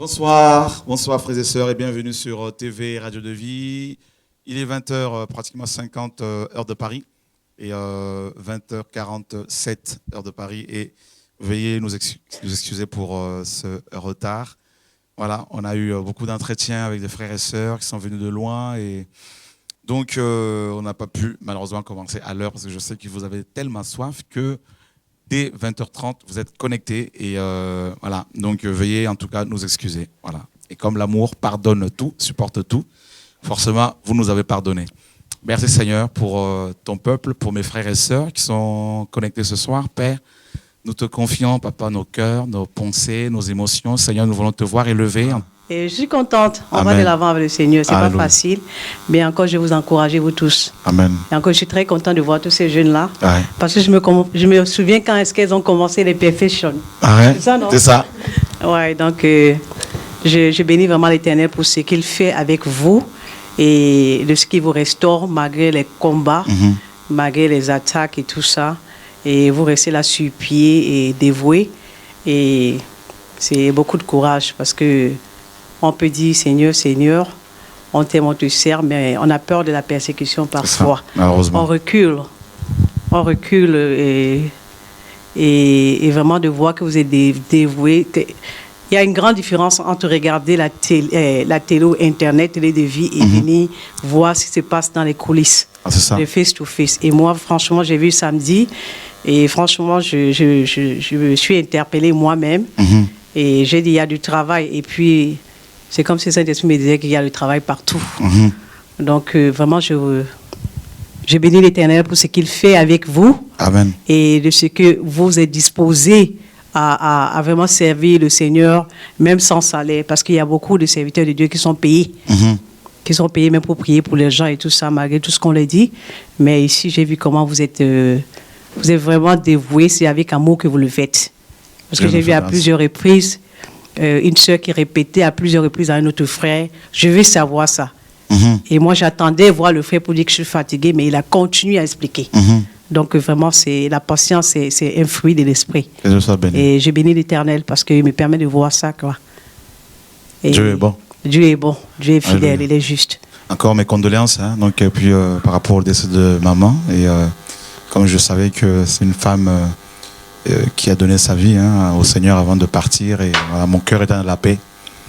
Bonsoir, bonsoir frères et sœurs et bienvenue sur TV Radio de Vie. Il est 20h, pratiquement 50 heure de Paris et 20h47 heure de Paris. Et veuillez nous excuser pour ce retard. Voilà, on a eu beaucoup d'entretiens avec des frères et sœurs qui sont venus de loin et donc on n'a pas pu malheureusement commencer à l'heure parce que je sais que vous avez tellement soif que dès 20h30, vous êtes connectés et voilà. Donc veuillez en tout cas nous excuser. Voilà. Et comme l'amour pardonne tout, supporte tout, forcément vous nous avez pardonné. Merci Seigneur pour ton peuple, pour mes frères et sœurs qui sont connectés ce soir, Père. Nous te confions, Papa, nos cœurs, nos pensées, nos émotions. Seigneur, nous voulons te voir élevé. Et je suis contente. On va de l'avant avec le Seigneur. C'est pas facile. Mais encore, je vous encourage, vous tous. Amen. Et encore, je suis très contente de voir tous ces jeunes-là. Ouais. Parce que je me souviens quand est-ce qu'elles ont commencé les Perfection. Ouais. C'est ça, non? C'est ça. Ouais, donc, je bénis vraiment l'Éternel pour ce qu'il fait avec vous et de ce qui vous restaure malgré les combats, malgré les attaques et tout ça. Et vous restez là sur pied et dévoué. Et c'est beaucoup de courage parce que on peut dire Seigneur, Seigneur, on t'aime, on te sert, mais on a peur de la persécution parfois. Malheureusement. On recule et vraiment de voir que vous êtes dévoué. Il y a une grande différence entre regarder la télé ou Internet, télé de vie, et venir voir ce qui se passe dans les coulisses. Ah, c'est ça. De face to face. Et moi, franchement, j'ai vu samedi et franchement, je me suis interpellée moi-même et j'ai dit il y a du travail. Et puis, c'est comme si Saint-Esprit me disait qu'il y a du travail partout. Donc, vraiment, je bénis l'Éternel pour ce qu'il fait avec vous. Amen. Et de ce que vous êtes disposés à vraiment servir le Seigneur, même sans salaire, parce qu'il y a beaucoup de serviteurs de Dieu qui sont payés. Qui sont payés même pour prier pour les gens et tout ça, malgré tout ce qu'on leur dit. Mais ici, j'ai vu comment vous êtes vraiment dévoués, c'est avec amour que vous le faites. Parce que j'ai vu à plusieurs reprises, une sœur qui répétait à plusieurs reprises à un autre frère, je veux savoir ça. Et moi, j'attendais voir le frère pour dire que je suis fatigué, mais il a continué à expliquer. Donc vraiment, la patience, c'est un fruit de l'esprit. Et je bénis l'Éternel parce qu'il me permet de voir ça, quoi. Et Dieu est bon. Dieu est bon, Dieu est fidèle, il est juste. Encore mes condoléances, hein, donc, et puis, par rapport au décès de maman. Et comme je savais que c'est une femme qui a donné sa vie au Seigneur avant de partir, et voilà, mon cœur est dans la paix.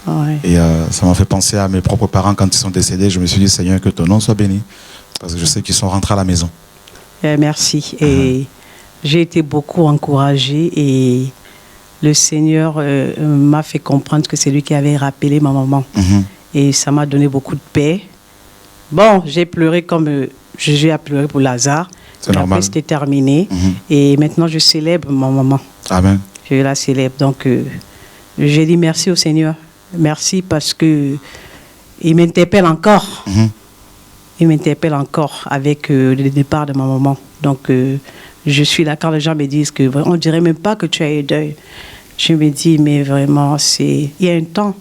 Ouais. Et ça m'a fait penser à mes propres parents quand ils sont décédés. Je me suis dit, Seigneur, que ton nom soit béni, parce que je sais qu'ils sont rentrés à la maison. Merci. Et j'ai été beaucoup encouragée et le Seigneur m'a fait comprendre que c'est lui qui avait rappelé ma maman. Et ça m'a donné beaucoup de paix. Bon, j'ai pleuré comme Jésus a pleuré pour Lazare. C'est normal. Après, c'était terminé. Et maintenant, je célèbre ma maman. Amen. Je la célèbre. Donc, j'ai dit merci au Seigneur. Merci parce que il m'interpelle encore. Il m'interpelle encore avec le départ de ma maman. Donc, je suis là quand les gens me disent qu'on ne dirait même pas que tu as eu deuil. Je me dis, mais vraiment, il y a un temps,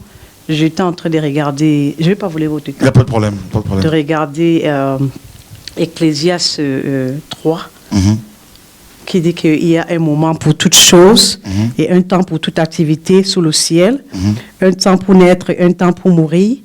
j'étais en train de regarder, je ne vais pas vous lire votre temps. Il n'y a pas de problème. De regarder Ecclésiaste 3, qui dit qu'il y a un moment pour toute chose et un temps pour toute activité sous le ciel, un temps pour naître, un temps pour mourir,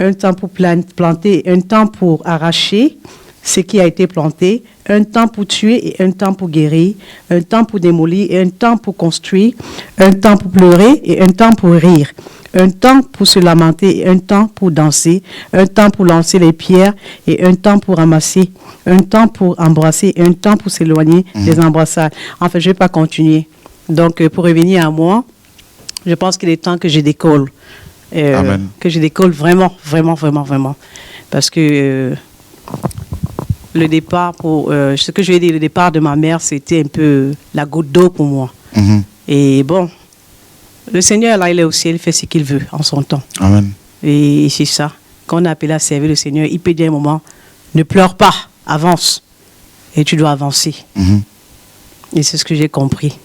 un temps pour planter, un temps pour arracher ce qui a été planté, un temps pour tuer et un temps pour guérir, un temps pour démolir et un temps pour construire, un temps pour pleurer et un temps pour rire, un temps pour se lamenter et un temps pour danser, un temps pour lancer les pierres et un temps pour ramasser, un temps pour embrasser et un temps pour s'éloigner des embrassades. Enfin, je ne vais pas continuer. Donc, pour revenir à moi, je pense qu'il est temps que je décolle. Amen. Que je décolle vraiment. Parce que le départ, ce que je vais dire, le départ de ma mère, c'était un peu la goutte d'eau pour moi. Et bon, le Seigneur, là, il est au ciel, il fait ce qu'il veut en son temps. Amen. Et c'est ça. Quand on est appelé à servir le Seigneur, il peut dire un moment, ne pleure pas, avance. Et tu dois avancer. Et c'est ce que j'ai compris.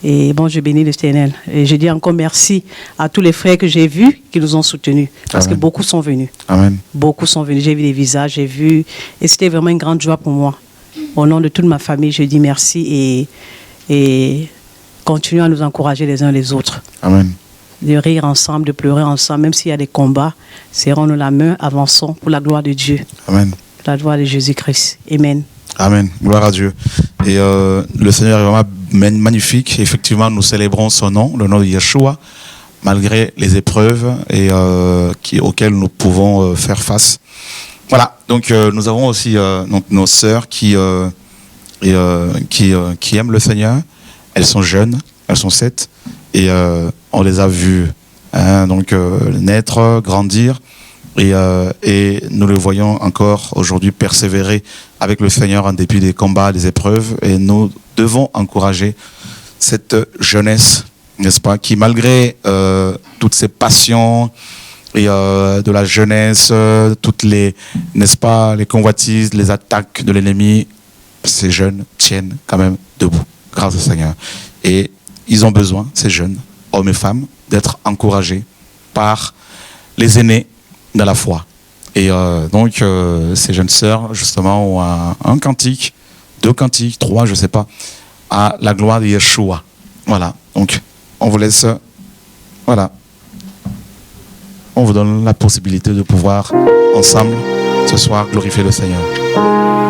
Et bon, je bénis l'Éternel. Et je dis encore merci à tous les frères que j'ai vus qui nous ont soutenus. Parce que beaucoup sont venus. Amen. Beaucoup sont venus. J'ai vu les visages, j'ai vu. Et c'était vraiment une grande joie pour moi. Au nom de toute ma famille, je dis merci et continuons à nous encourager les uns les autres. Amen. de rire ensemble, de pleurer ensemble, même s'il y a des combats. Serrons-nous la main, avançons pour la gloire de Dieu. Amen. Pour la gloire de Jésus-Christ. Amen. Amen. Gloire à Dieu. Et le Seigneur est vraiment magnifique. Effectivement, nous célébrons son nom, le nom de Yeshua, malgré les épreuves auxquelles nous pouvons faire face. Voilà. Donc, nous avons aussi donc, nos sœurs qui aiment le Seigneur. Elles sont jeunes, elles sont 7, et on les a vues donc naître, grandir, et nous les voyons encore aujourd'hui persévérer avec le Seigneur en dépit des combats, des épreuves, et nous devons encourager cette jeunesse, n'est-ce pas, qui malgré toutes ces passions et de la jeunesse, toutes les, n'est-ce pas, les convoitises, les attaques de l'ennemi, ces jeunes tiennent quand même debout, grâce au Seigneur. Et ils ont besoin, ces jeunes, hommes et femmes, d'être encouragés par les aînés de la foi. Et donc, ces jeunes sœurs, justement, ont un cantique, 2 cantiques, 3, je ne sais pas, à la gloire de Yeshua. Voilà. Donc, on vous laisse, voilà. On vous donne la possibilité de pouvoir, ensemble, ce soir, glorifier le Seigneur.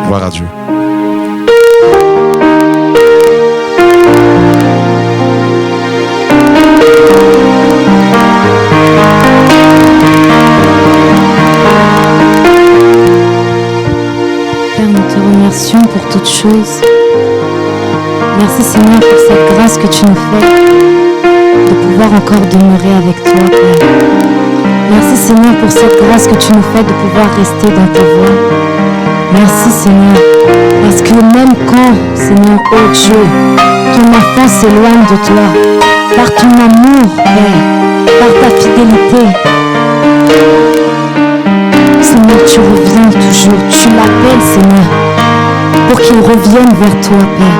Gloire à Dieu. Père, nous te remercions pour toutes choses. Merci Seigneur pour cette grâce que tu nous fais de pouvoir encore demeurer avec toi, Père. Merci Seigneur pour cette grâce que tu nous fais de pouvoir rester dans ta voie. Merci Seigneur, parce que même quand, Seigneur, oh Dieu, ton enfant s'éloigne de toi, par ton amour, Père, par ta fidélité, Seigneur, tu reviens toujours, tu l'appelles, Seigneur, pour qu'il revienne vers toi, Père.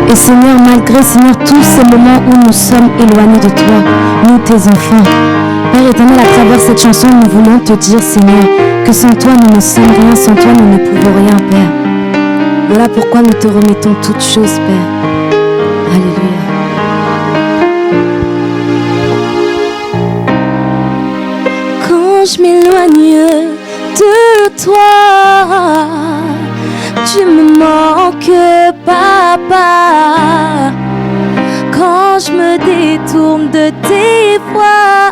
Et Seigneur, malgré, Seigneur, tous ces moments où nous sommes éloignés de toi, nous, tes enfants, Père éternel, à travers cette chanson, nous voulons te dire, Seigneur, que sans toi, nous ne sommes rien, sans toi, nous ne pouvons rien, Père. Voilà pourquoi nous te remettons toutes choses, Père. Alléluia. Quand je m'éloigne de toi, tu me manques, Papa. Quand je me détourne de tes voies,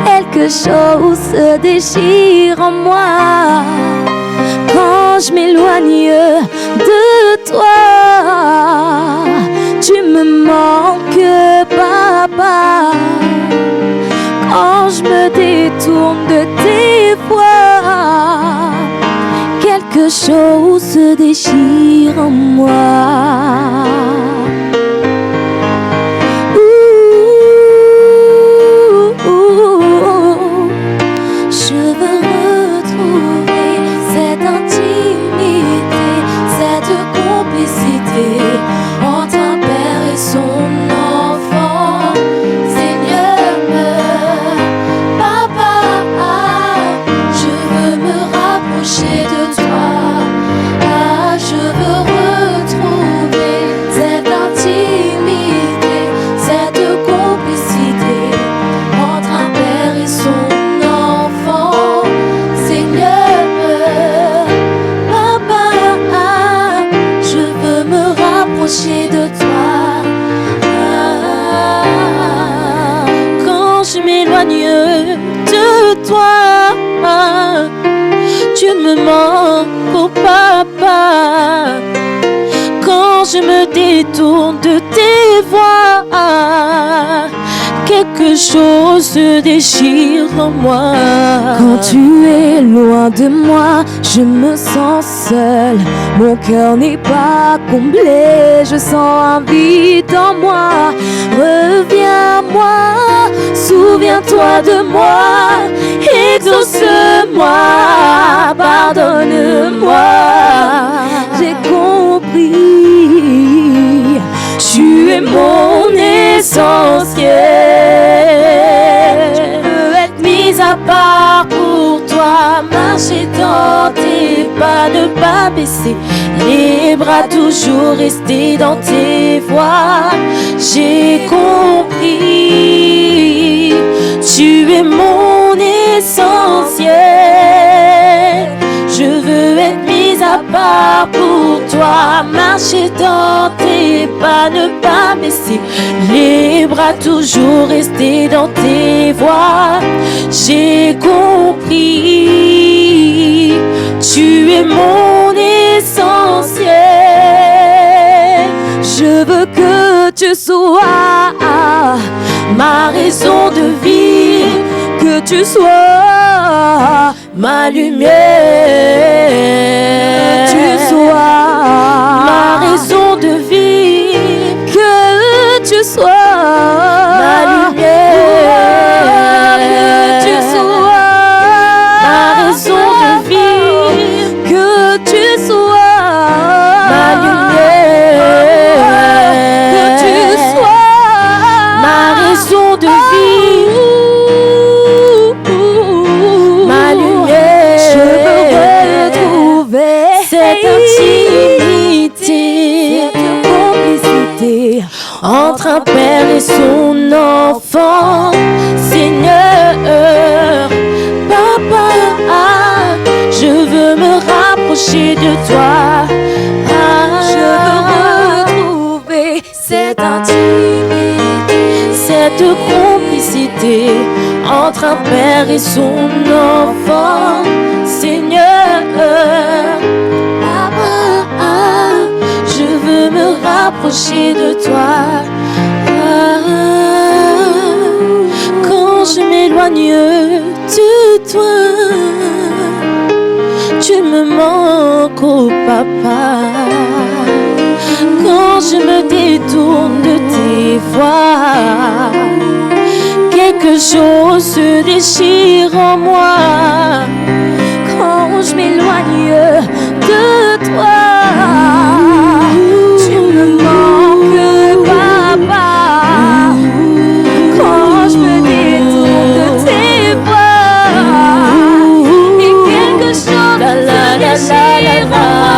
quelque chose se déchire en moi. Quand je m'éloigne de toi, tu me manques, Papa. Quand je me détourne de tes voies, quelque chose se déchire en moi. Entre un père et son enfant, Seigneur, Papa, je veux me rapprocher de toi. Je veux retrouver cette intimité, cette complicité entre un père et son enfant, Seigneur, Papa, je veux me rapprocher de toi. Quand je m'éloigne de toi, tu me manques, oh Papa. Quand je me détourne de tes voies, quelque chose se déchire en moi. Quand tu es loin de moi, je me sens seule. Mon cœur n'est pas comblé, je sens un vide en moi. Reviens-moi, souviens-toi de moi, exauce-moi, pardonne-moi. J'ai compris, tu es mon essentiel. Je veux être mise à à part pour toi, marcher dans tes pas, ne pas baisser les bras, toujours rester dans tes voies. J'ai compris, tu es mon essentiel. Je veux être mise à part pour toi, marcher dans tes pas, ne pas baisser les bras, toujours rester dans tes voies. J'ai compris, tu es mon essentiel. Je veux que tu sois ma raison de vivre, que tu sois ma lumière, que tu sois ma raison de vivre, que tu sois ma lumière, que tu sois ma raison de vivre, que tu sois ma lumière, que tu sois ma raison de vivre. Entre un père et son enfant, Seigneur, Papa, je veux me rapprocher de toi. Je veux retrouver cette intimité, cette complicité entre un père et son enfant, Seigneur, Papa, je veux me rapprocher de toi. Quand je m'éloigne de toi, tu me manques, oh papa. Quand je me détourne de tes voies, quelque chose se déchire en moi. Quand je m'éloigne de toi, tu me manques, papa. Quand je me détourne de tes voies, et quelque chose se déchire en moi.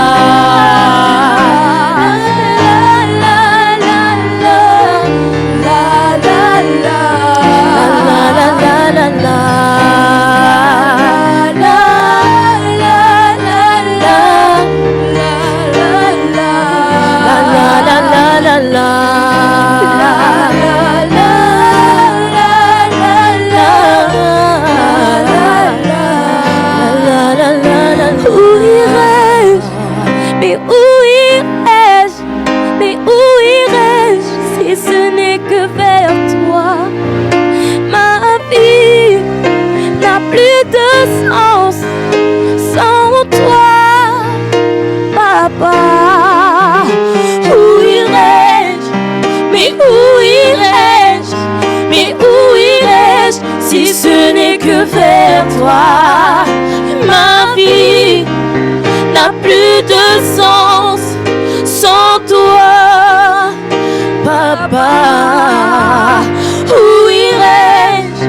Si ce n'est que vers toi, ma vie n'a plus de sens sans toi, papa. Où irais-je?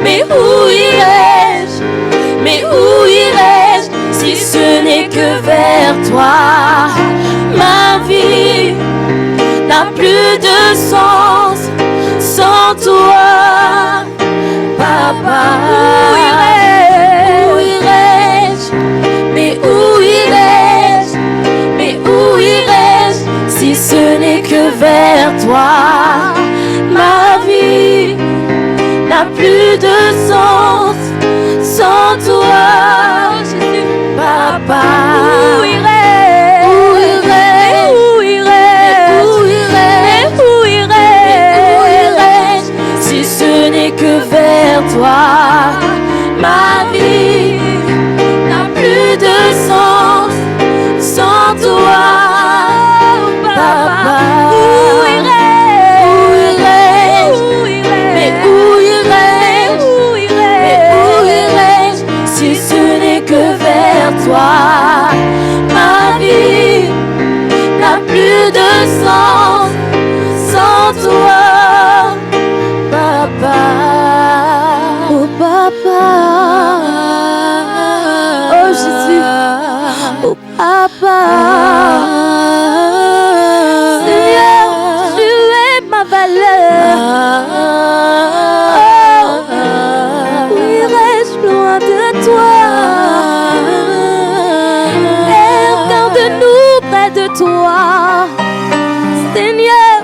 Mais où irais-je? Mais où irais-je si ce n'est que vers toi? Ma vie n'a plus de sens sans toi. Papa, où irais-je? Mais où irais-je? Mais où irais-je si ce n'est que vers toi? Ma vie n'a plus de sens sans toi. Papa, où irais-je? Où irais-je? Où irais-je? Où irais-je si ce n'est que vers toi? Ma vie n'a plus de sens sans toi. Papa, où irais-je? Mais où irais-je? Mais où irais-je si ce n'est que vers toi? Ma vie n'a plus de sens sans toi. Papa, oh papa. Papa. Seigneur, tu es ma valeur. Où irais-je loin de toi? Père, garde-nous près de toi. Seigneur,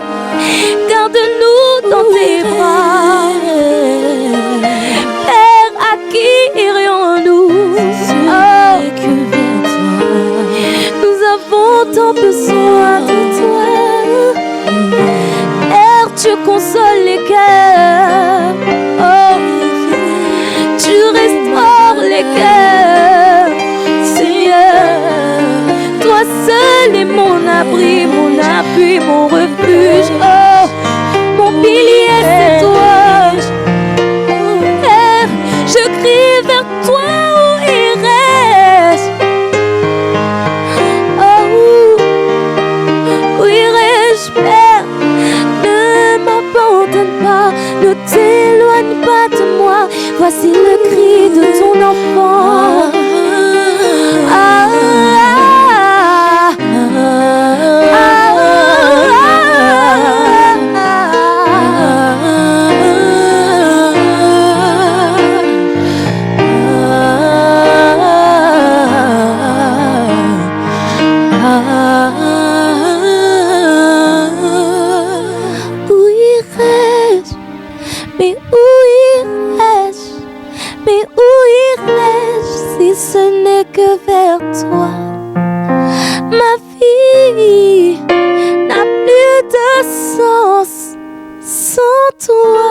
garde-nous dans tes bras. Père, à qui irions-nous? Nous avons tant besoin de toi. Père, tu consoles les cœurs. Oh, tu restaures les cœurs. Seigneur, toi seul es mon abri, mon appui, mon refuge. Oh, mon pilier, c'est toi. Père, je crie vers toi, où irais-je? Oh, où irais-je, Père? Ne m'abandonne pas, ne t'éloigne pas de moi. Voici le cri de ton enfant. Où irais-je? Mais où irais-je? Mais où irais-je si ce n'est que vers toi? Ma vie n'a plus de sens sans toi,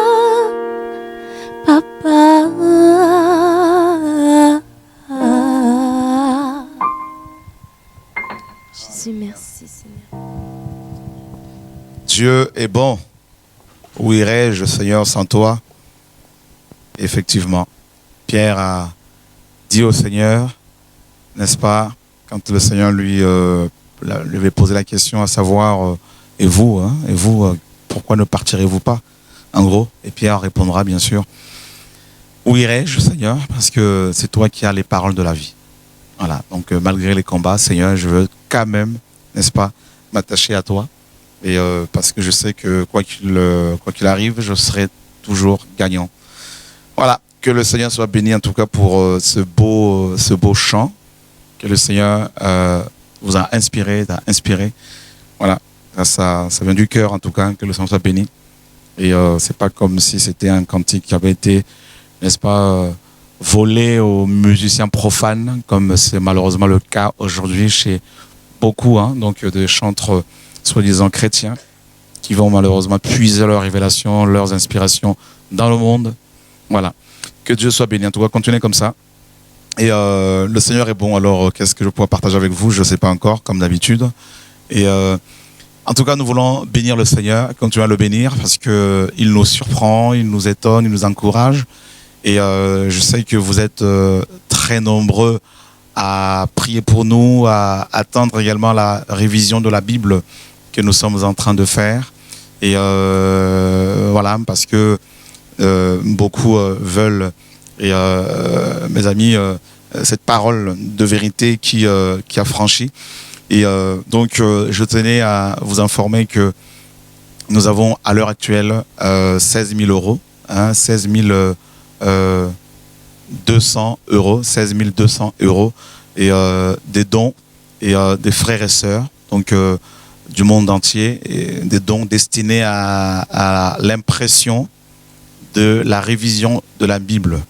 Papa. Jésus, merci Seigneur. Dieu est bon. Où irais-je, Seigneur, sans toi? Effectivement, Pierre a dit au Seigneur, n'est-ce pas, quand le Seigneur lui avait posé la question à savoir, et vous, pourquoi ne partirez-vous pas? En gros, et Pierre répondra bien sûr, où irais-je, Seigneur? Parce que c'est toi qui as les paroles de la vie. Voilà, donc malgré les combats, Seigneur, je veux quand même, n'est-ce pas, m'attacher à toi. Et parce que je sais que quoi qu'il arrive, je serai toujours gagnant. Voilà, que le Seigneur soit béni en tout cas pour ce beau chant, que le Seigneur vous a inspiré, Voilà, ça vient du cœur en tout cas, que le Seigneur soit béni. Et c'est pas comme si c'était un cantique qui avait été, n'est-ce pas, volé aux musiciens profanes, comme c'est malheureusement le cas aujourd'hui chez beaucoup, donc des chantres soi-disant chrétiens, qui vont malheureusement puiser leurs révélations, leurs inspirations dans le monde. Voilà. Que Dieu soit béni. En tout cas, continuez comme ça. Et le Seigneur est bon. Alors, qu'est-ce que je pourrais partager avec vous? Je ne sais pas encore, comme d'habitude. Et en tout cas, nous voulons bénir le Seigneur, continuer à le bénir, parce qu'il nous surprend, il nous étonne, il nous encourage. Et je sais que vous êtes très nombreux à prier pour nous, à attendre également la révision de la Bible que nous sommes en train de faire. Et voilà, parce que beaucoup veulent, et mes amis, cette parole de vérité qui a franchi. Et donc, je tenais à vous informer que nous avons à l'heure actuelle 16 000 euros, 16 200 euros, 16 200 euros, et des dons et des frères et sœurs, donc du monde entier, et des dons destinés à l'impression de la révision de la Bible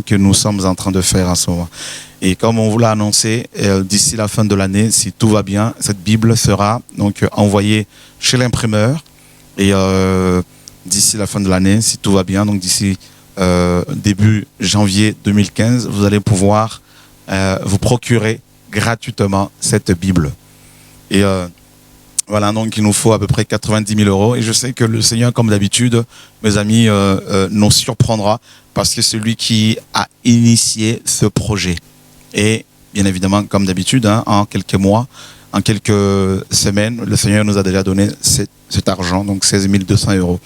que nous sommes en train de faire en ce moment. Et comme on vous l'a annoncé, d'ici la fin de l'année, si tout va bien, cette Bible sera donc envoyée chez l'imprimeur. Et d'ici la fin de l'année, si tout va bien, donc d'ici début janvier 2015, vous allez pouvoir vous procurer gratuitement cette Bible. Et voilà, donc il nous faut à peu près 90 000 euros. Et je sais que le Seigneur, comme d'habitude, mes amis, nous surprendra, parce que c'est lui qui a initié ce projet. Et bien évidemment, comme d'habitude, en quelques mois, en quelques semaines, le Seigneur nous a déjà donné cet argent, donc 16 200 euros.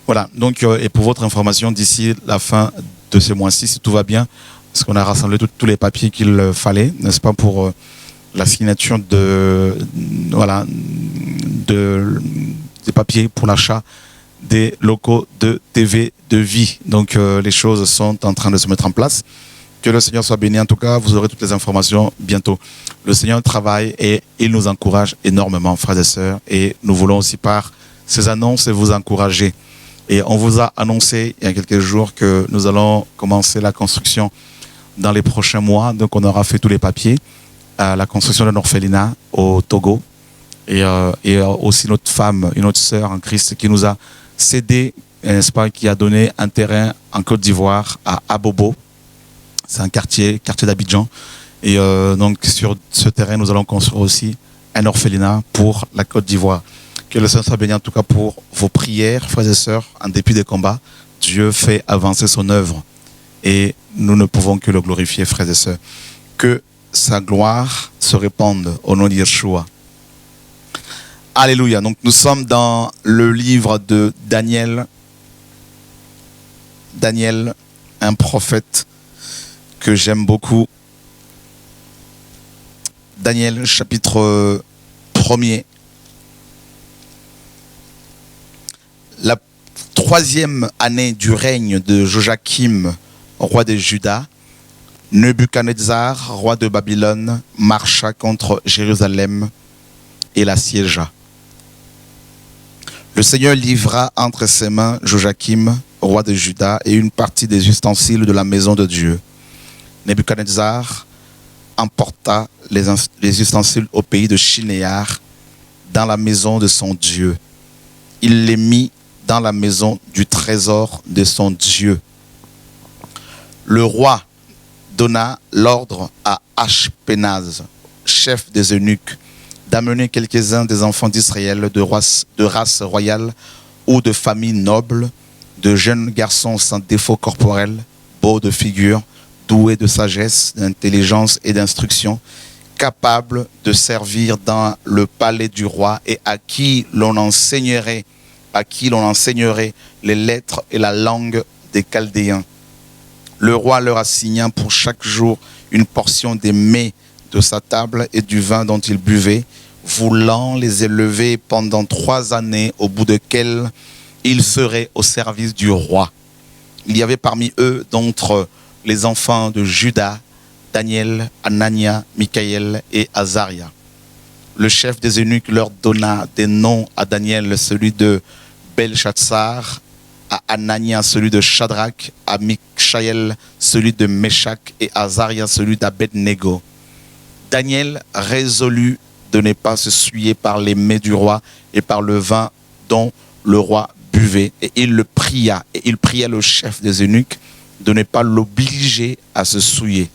Voilà, donc, et pour votre information, d'ici la fin de ce mois-ci, si tout va bien, parce qu'on a rassemblé tous les papiers qu'il fallait, n'est-ce pas, pour la signature des papiers pour l'achat des locaux de TV de vie. Donc les choses sont en train de se mettre en place. Que le Seigneur soit béni. En tout cas, vous aurez toutes les informations bientôt. Le Seigneur travaille et il nous encourage énormément, frères et sœurs. Et nous voulons aussi par ces annonces vous encourager. Et on vous a annoncé il y a quelques jours que nous allons commencer la construction dans les prochains mois. Donc on aura fait tous les papiers. La construction d'un orphelinat au Togo. Et aussi notre femme, une autre sœur en Christ qui nous a cédé, n'est-ce pas, qui a donné un terrain en Côte d'Ivoire à Abobo. C'est un quartier d'Abidjan. Et donc sur ce terrain, nous allons construire aussi un orphelinat pour la Côte d'Ivoire. Que le Seigneur soit béni en tout cas pour vos prières, frères et sœurs, en dépit des combats. Dieu fait avancer son œuvre. Et nous ne pouvons que le glorifier, frères et sœurs. Que sa gloire se répande au nom de Yeshua. Alléluia. Donc nous sommes dans le livre de Daniel. Daniel, un prophète que j'aime beaucoup. Daniel, chapitre 1er. La 3e année du règne de Joachim, roi de Juda, Nebuchadnezzar, roi de Babylone, marcha contre Jérusalem et l'assiégea. Le Seigneur livra entre ses mains Joachim, roi de Juda, et une partie des ustensiles de la maison de Dieu. Nebuchadnezzar emporta les ustensiles au pays de Shinéar, dans la maison de son Dieu. Il les mit dans la maison du trésor de son Dieu. Le roi donna l'ordre à Ashpenaz, chef des eunuques, d'amener quelques-uns des enfants d'Israël de race royale ou de famille noble, de jeunes garçons sans défaut corporel, beaux de figure, doués de sagesse, d'intelligence et d'instruction, capables de servir dans le palais du roi et à qui l'on enseignerait les lettres et la langue des Chaldéens. Le roi leur assigna pour chaque jour une portion des mets de sa table et du vin dont ils buvaient, voulant les élever pendant 3 années, au bout desquelles ils seraient au service du roi. Il y avait parmi eux, d'entre les enfants de Juda, Daniel, Anania, Michaël et Azaria. Le chef des eunuques leur donna des noms: à Daniel celui de Belshazzar, à Anania celui de Shadrach, à Michaël celui de Meshach et à Azaria celui d'Abednego. Daniel résolut de ne pas se souiller par les mets du roi et par le vin dont le roi buvait. Et il pria le chef des eunuques de ne pas l'obliger à se souiller.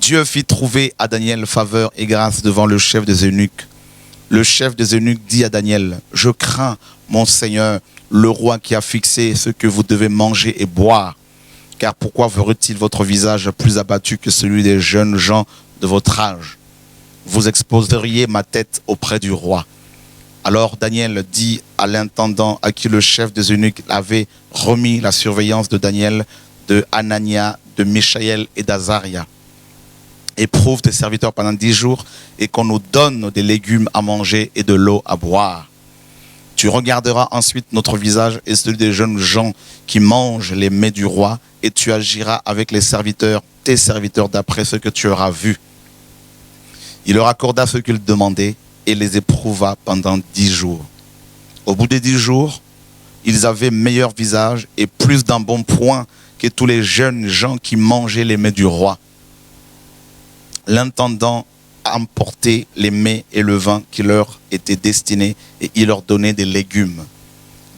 Dieu fit trouver à Daniel faveur et grâce devant le chef des eunuques. Le chef des eunuques dit à Daniel: je crains mon Seigneur, le roi qui a fixé ce que vous devez manger et boire. Car pourquoi verrait-il votre visage plus abattu que celui des jeunes gens de votre âge? Vous exposeriez ma tête auprès du roi. Alors Daniel dit à l'intendant à qui le chef des eunuques avait remis la surveillance de Daniel, de Anania, de Michaël et d'Azaria: éprouve tes serviteurs pendant 10 jours et qu'on nous donne des légumes à manger et de l'eau à boire. Tu regarderas ensuite notre visage et celui des jeunes gens qui mangent les mets du roi, et tu agiras avec les serviteurs, tes serviteurs, d'après ce que tu auras vu. Il leur accorda ce qu'ils demandaient et les éprouva pendant 10 jours. Au bout des 10 jours, ils avaient meilleur visage et plus d'embonpoint que tous les jeunes gens qui mangeaient les mets du roi. L'intendant emportait les mets et le vin qui leur étaient destinés et il leur donnait des légumes.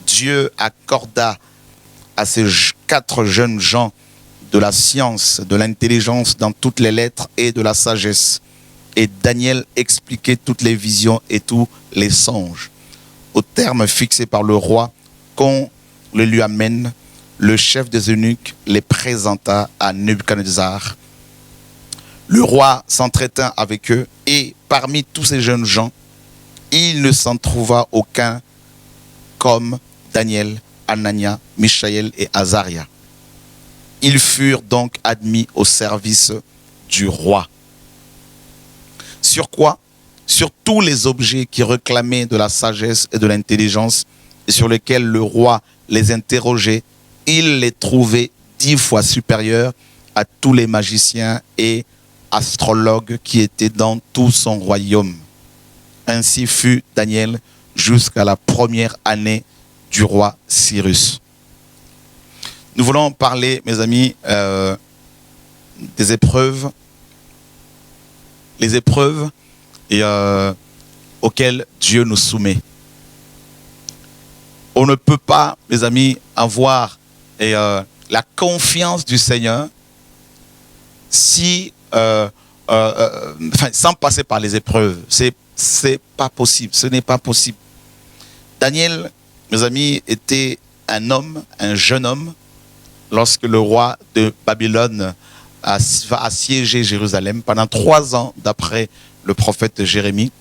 Dieu accorda à ces 4 jeunes gens de la science, de l'intelligence dans toutes les lettres et de la sagesse. Et Daniel expliquait toutes les visions et tous les songes. Au terme fixé par le roi, qu'on le lui amène, le chef des eunuques les présenta à Nebuchadnezzar. Le roi s'entretint avec eux et parmi tous ces jeunes gens, il ne s'en trouva aucun comme Daniel, Anania, Michaël et Azaria. Ils furent donc admis au service du roi. Sur quoi? Sur tous les objets qui réclamaient de la sagesse et de l'intelligence et sur lesquels le roi les interrogeait. Il les trouvait 10 fois supérieurs à tous les magiciens et astrologues qui étaient dans tout son royaume. Ainsi fut Daniel jusqu'à la première année du roi Cyrus. Nous voulons parler, mes amis, des épreuves, les épreuves auxquelles Dieu nous soumet. On ne peut pas, mes amis, avoir la confiance du Seigneur si, sans passer par les épreuves. C'est pas possible, ce n'est pas possible. Daniel, mes amis, était un homme, un jeune homme, lorsque le roi de Babylone va assiéger Jérusalem pendant 3 ans, d'après le prophète Jérémie.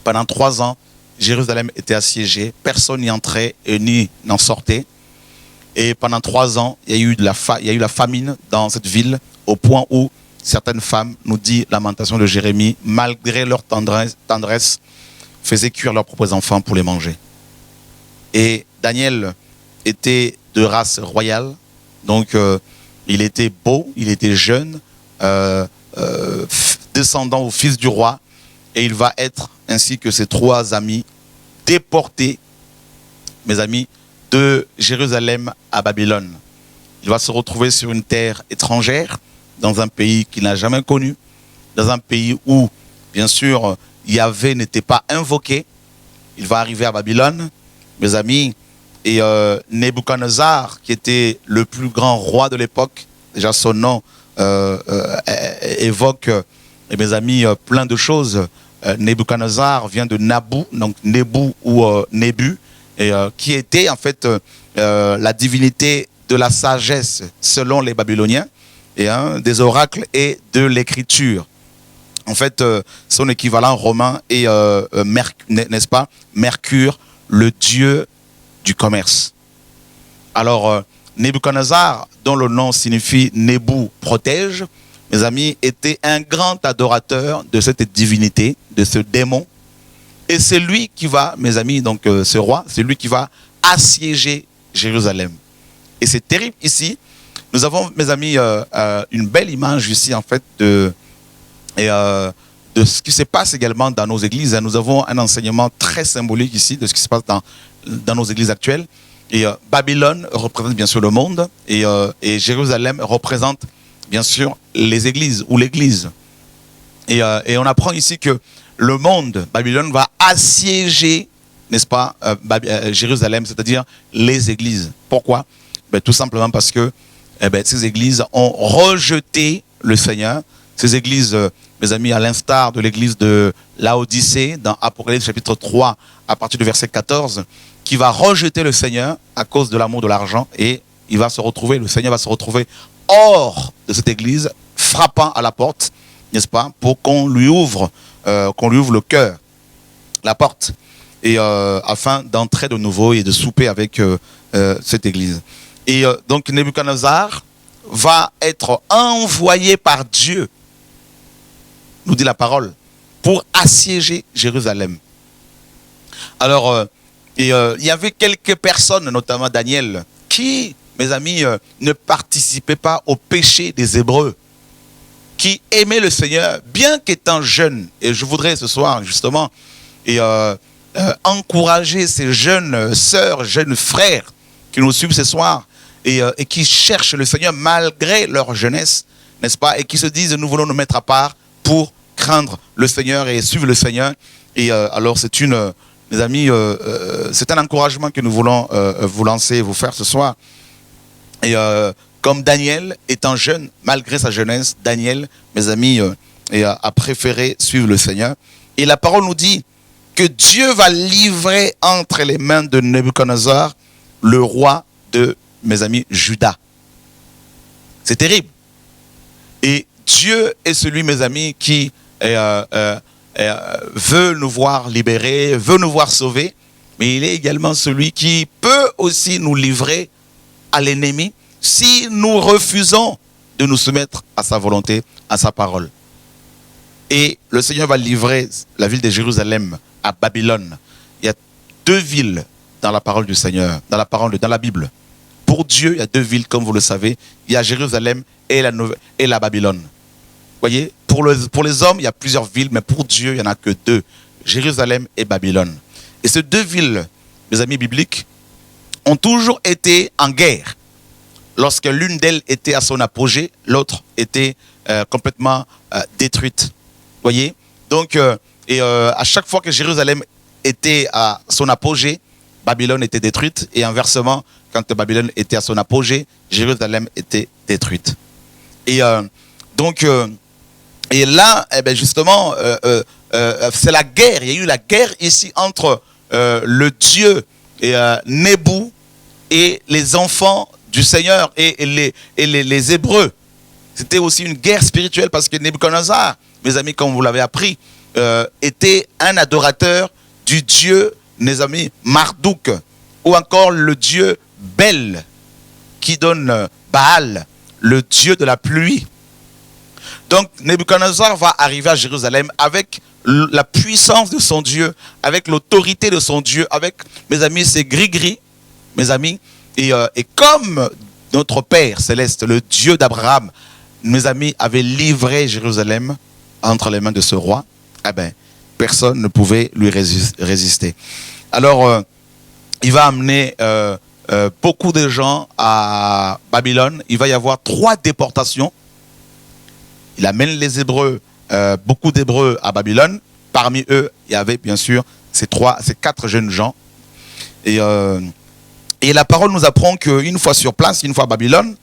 Pendant 3 ans, Jérusalem était assiégée, personne n'y entrait et ni n'en sortait. Et pendant 3 ans, il y a eu la famine dans cette ville, au point où certaines femmes, nous dit Lamentation de Jérémie, malgré leur tendresse, faisaient cuire leurs propres enfants pour les manger. Et Daniel était de race royale, donc il était beau, il était jeune, descendant au fils du roi, et il va être, ainsi que ses 3 amis, déportés, mes amis, de Jérusalem à Babylone. Il va se retrouver sur une terre étrangère, dans un pays qu'il n'a jamais connu, dans un pays où, bien sûr, Yahvé n'était pas invoqué. Il va arriver à Babylone, mes amis, et Nebuchadnezzar, qui était le plus grand roi de l'époque, déjà son nom évoque, mes amis, plein de choses. Nebuchadnezzar vient de Nabu, donc Nebu ou Nébu, et qui était en fait la divinité de la sagesse selon les Babyloniens, et des oracles et de l'écriture. En fait, son équivalent romain est, n'est-ce pas, Mercure, le dieu du commerce. Alors, Nebuchadnezzar, dont le nom signifie Nebu protège, mes amis, était un grand adorateur de cette divinité, de ce démon. Et c'est lui qui va, mes amis, donc ce roi, c'est lui qui va assiéger Jérusalem. Et c'est terrible ici. Nous avons, mes amis, une belle image ici, en fait, de ce qui se passe également dans nos églises. Nous avons un enseignement très symbolique ici de ce qui se passe dans nos églises actuelles. Et Babylone représente bien sûr le monde, et Jérusalem représente bien sûr les églises ou l'église. Et on apprend ici que le monde, Babylone, va assiéger, n'est-ce pas, Jérusalem, c'est-à-dire les églises. Pourquoi? Tout simplement parce que ces églises ont rejeté le Seigneur. Ces églises, mes amis, à l'instar de l'église de Laodicée, dans Apocalypse chapitre 3, à partir du verset 14, qui va rejeter le Seigneur à cause de l'amour de l'argent, et le Seigneur va se retrouver hors de cette église, frappant à la porte, n'est-ce pas, pour qu'on lui ouvre le cœur, la porte, et afin d'entrer de nouveau et de souper avec cette église. Et donc Nebuchadnezzar va être envoyé par Dieu, nous dit la parole, pour assiéger Jérusalem. Alors, il y avait quelques personnes, notamment Daniel, qui, mes amis, ne participaient pas au péché des Hébreux, qui aimaient le Seigneur, bien qu'étant jeunes. Et je voudrais ce soir, justement, encourager ces jeunes sœurs, jeunes frères qui nous suivent ce soir, et qui cherchent le Seigneur malgré leur jeunesse, n'est-ce pas, et qui se disent, nous voulons nous mettre à part pour craindre le Seigneur et suivre le Seigneur. Et alors c'est mes amis, c'est un encouragement que nous voulons vous lancer, vous faire ce soir. Et comme Daniel, étant jeune, malgré sa jeunesse, Daniel, mes amis, a préféré suivre le Seigneur. Et la parole nous dit que Dieu va livrer entre les mains de Nebuchadnezzar le roi de, mes amis, Juda. C'est terrible. Et Dieu est celui, mes amis, qui veut nous voir libérés, veut nous voir sauvés, mais il est également celui qui peut aussi nous livrer à l'ennemi si nous refusons de nous soumettre à sa volonté, à sa parole. et le Seigneur va livrer la ville de Jérusalem à Babylone. Il y a 2 villes dans la parole du Seigneur, dans la Bible. Pour Dieu, il y a 2 villes, comme vous le savez. Il y a Jérusalem et la Babylone. Vous voyez, pour les hommes, il y a plusieurs villes, mais pour Dieu, il n'y en a que 2. Jérusalem et Babylone. Et ces 2 villes, mes amis bibliques, ont toujours été en guerre. Lorsque l'une d'elles était à son apogée, l'autre était complètement détruite. Vous voyez? Donc, à chaque fois que Jérusalem était à son apogée, Babylone était détruite. Et inversement, quand Babylone était à son apogée, Jérusalem était détruite. Et et là, eh bien justement, c'est la guerre. Il y a eu la guerre ici entre le Dieu Nébou et les enfants du Seigneur et les Hébreux. C'était aussi une guerre spirituelle parce que Nebuchadnezzar, mes amis, comme vous l'avez appris, était un adorateur du Dieu, mes amis, Marduk, ou encore le Dieu Bel, qui donne Baal, le Dieu de la pluie. Donc Nebuchadnezzar va arriver à Jérusalem avec la puissance de son Dieu, avec l'autorité de son Dieu, avec, mes amis, ses gris-gris, mes amis, et comme notre Père céleste, le Dieu d'Abraham, mes amis, avait livré Jérusalem entre les mains de ce roi, eh bien, personne ne pouvait lui résister. Alors, il va amener beaucoup de gens à Babylone. Il va y avoir 3 déportations. Il amène les Hébreux, beaucoup d'Hébreux à Babylone. Parmi eux, il y avait bien sûr ces 4 jeunes gens. Et la parole nous apprend qu'une fois sur place, une fois à Babylone,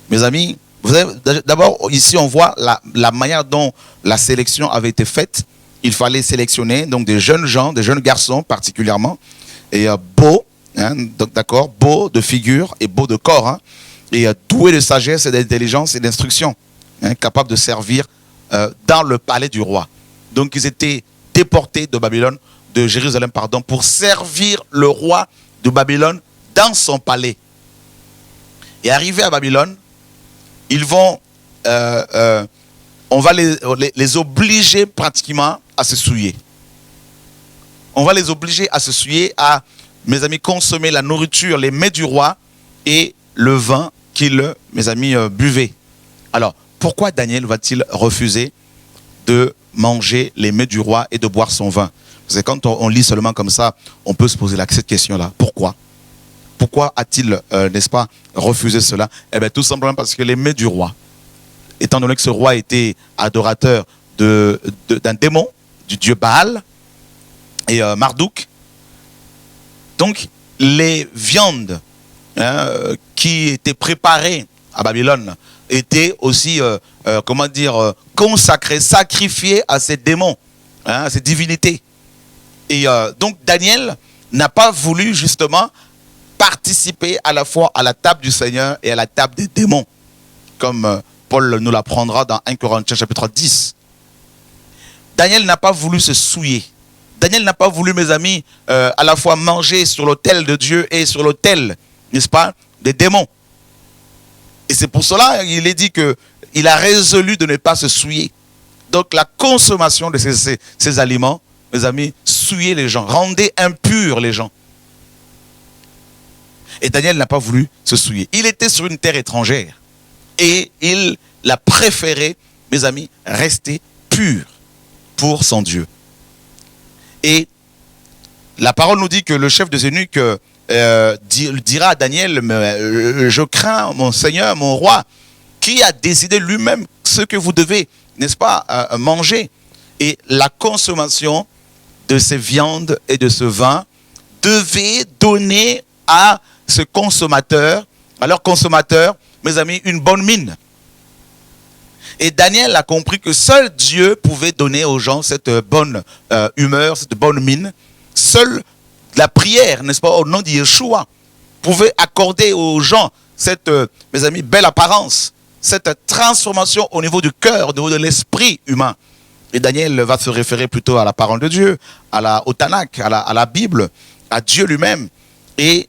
mes amis, vous savez, d'abord ici on voit la manière dont la sélection avait été faite. Il fallait sélectionner donc des jeunes gens, des jeunes garçons particulièrement, et beaux, hein, donc d'accord, beaux de figure et beaux de corps, hein, et doués de sagesse et d'intelligence et d'instruction, hein, capables de servir dans le palais du roi. Donc ils étaient déportés de Jérusalem, pour servir le roi de Babylone dans son palais. Et arrivés à Babylone, ils vont, on va les obliger pratiquement à se souiller. On va les obliger à se souiller, à, mes amis, consommer la nourriture, les mets du roi et le vin qu'ils, mes amis, buvaient. Alors, pourquoi Daniel va-t-il refuser de manger les mets du roi et de boire son vin? Parce que quand on lit seulement comme ça, on peut se poser cette question-là. Pourquoi? Pourquoi a-t-il, n'est-ce pas, refusé cela? Eh bien, tout simplement parce que les mets du roi, étant donné que ce roi était adorateur d'un démon, du dieu Baal et Marduk, donc les viandes qui étaient préparées à Babylone étaient aussi, consacrées, sacrifiées à ces démons, à ces divinités. Et donc Daniel n'a pas voulu justement participer à la fois à la table du Seigneur et à la table des démons, comme Paul nous l'apprendra dans 1 Corinthiens chapitre 10. Daniel n'a pas voulu se souiller. Daniel n'a pas voulu, mes amis, à la fois manger sur l'autel de Dieu et sur l'autel, n'est-ce pas, des démons. Et c'est pour cela qu'il est dit qu'il a résolu de ne pas se souiller. Donc la consommation de ces aliments, mes amis, souillait les gens, rendait impurs les gens. Et Daniel n'a pas voulu se souiller. Il était sur une terre étrangère. Et il a préféré, mes amis, rester pur pour son Dieu. Et la parole nous dit que le chef des eunuques dira à Daniel, je crains mon Seigneur, mon roi, qui a décidé lui-même ce que vous devez, n'est-ce pas, manger. Et la consommation de ces viandes et de ce vin devait donner à ce consommateur, à leur consommateur, mes amis, une bonne mine. Et Daniel a compris que seul Dieu pouvait donner aux gens cette bonne humeur, cette bonne mine. Seule la prière, n'est-ce pas, au nom de Yeshua, pouvait accorder aux gens cette, mes amis, belle apparence, cette transformation au niveau du cœur, au niveau de l'esprit humain. Et Daniel va se référer plutôt à la parole de Dieu, au Tanakh, à la Bible, à Dieu lui-même. Et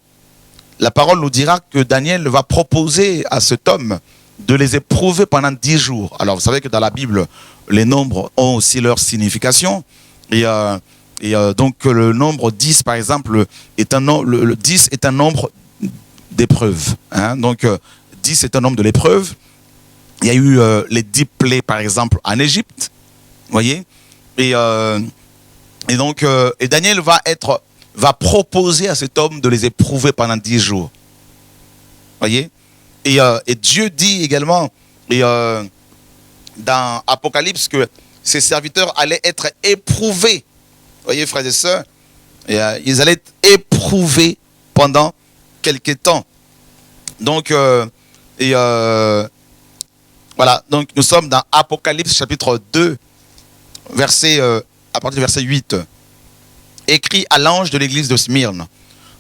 la parole nous dira que Daniel va proposer à cet homme de les éprouver pendant 10 jours. Alors, vous savez que dans la Bible, les nombres ont aussi leur signification. Et donc, le nombre 10, par exemple, est le 10 est un nombre d'épreuves. Hein. Donc, 10 est un nombre de l'épreuve. Il y a eu les 10 plaies, par exemple, en Égypte. Vous voyez? Et donc, Daniel va proposer à cet homme de les éprouver pendant 10 jours. Vous voyez? Et Dieu dit également, dans Apocalypse, que ses serviteurs allaient être éprouvés. Vous voyez, frères et sœurs? Ils allaient être éprouvés pendant quelque temps. Donc, voilà. Donc, nous sommes dans Apocalypse chapitre 2, à partir du verset 8. Écrit à l'ange de l'église de Smyrne.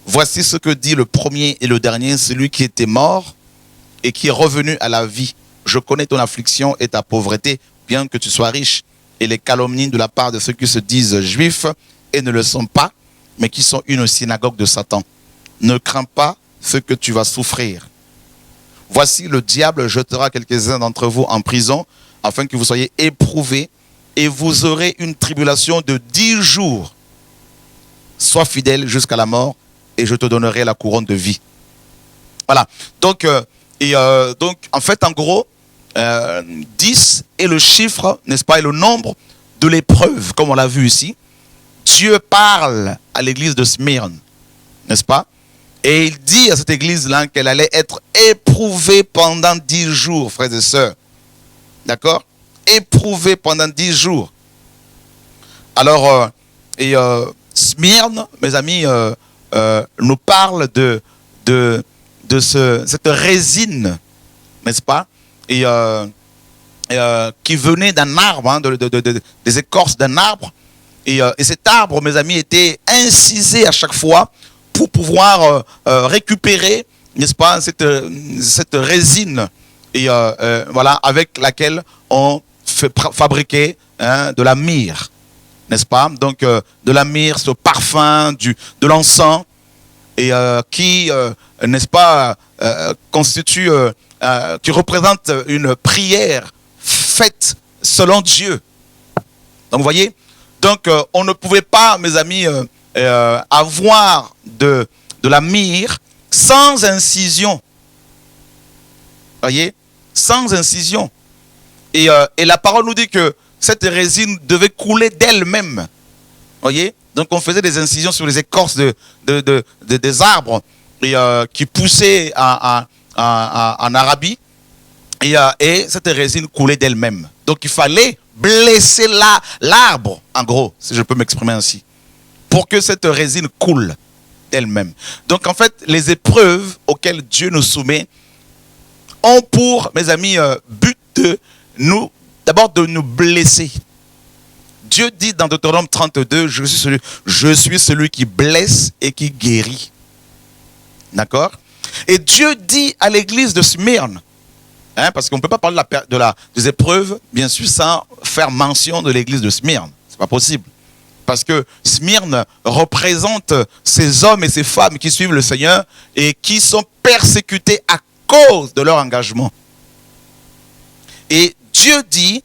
Voici ce que dit le premier et le dernier, celui qui était mort et qui est revenu à la vie. Je connais ton affliction et ta pauvreté, bien que tu sois riche, et les calomnies de la part de ceux qui se disent juifs et ne le sont pas, mais qui sont une synagogue de Satan. Ne crains pas ce que tu vas souffrir. Voici, le diable jetera quelques-uns d'entre vous en prison, afin que vous soyez éprouvés, et vous aurez une tribulation de 10 jours. Sois fidèle jusqu'à la mort, et je te donnerai la couronne de vie. Voilà. Donc, en fait, en gros, 10 est le chiffre, n'est-ce pas, et le nombre de l'épreuve, comme on l'a vu ici. Dieu parle à l'église de Smyrne, n'est-ce pas? Et il dit à cette église-là qu'elle allait être éprouvée pendant 10 jours, frères et sœurs. D'accord? Éprouvée pendant 10 jours. Alors, Smyrne, mes amis, nous parle de cette résine, n'est-ce pas? Et qui venait d'un arbre, hein, des écorces d'un arbre. Et cet arbre, mes amis, était incisé à chaque fois pour pouvoir récupérer, n'est-ce pas, cette résine, et voilà, avec laquelle on fabriquait, hein, de la myrrhe, n'est-ce pas? Donc de la myrrhe, ce parfum, de l'encens, et qui, n'est-ce pas, constitue, qui représente une prière faite selon Dieu. Donc vous voyez, donc on ne pouvait pas, mes amis, avoir de la myrrhe sans incision. Vous voyez, sans incision. Et la parole nous dit que cette résine devait couler d'elle-même. Vous voyez, donc on faisait des incisions sur les écorces des arbres qui poussaient en Arabie. Et cette résine coulait d'elle-même. Donc il fallait blesser l'arbre, en gros, si je peux m'exprimer ainsi, pour que cette résine coule d'elle-même. Donc en fait, les épreuves auxquelles Dieu nous soumet ont pour, mes amis, but d'abord de nous blesser. Dieu dit dans Deutéronome 32, je suis celui qui blesse et qui guérit. D'accord? Et Dieu dit à l'église de Smyrne, hein, parce qu'on ne peut pas parler des épreuves, bien sûr, sans faire mention de l'église de Smyrne. Ce n'est pas possible. Parce que Smyrne représente ces hommes et ces femmes qui suivent le Seigneur et qui sont persécutés à cause de leur engagement. Et Dieu dit,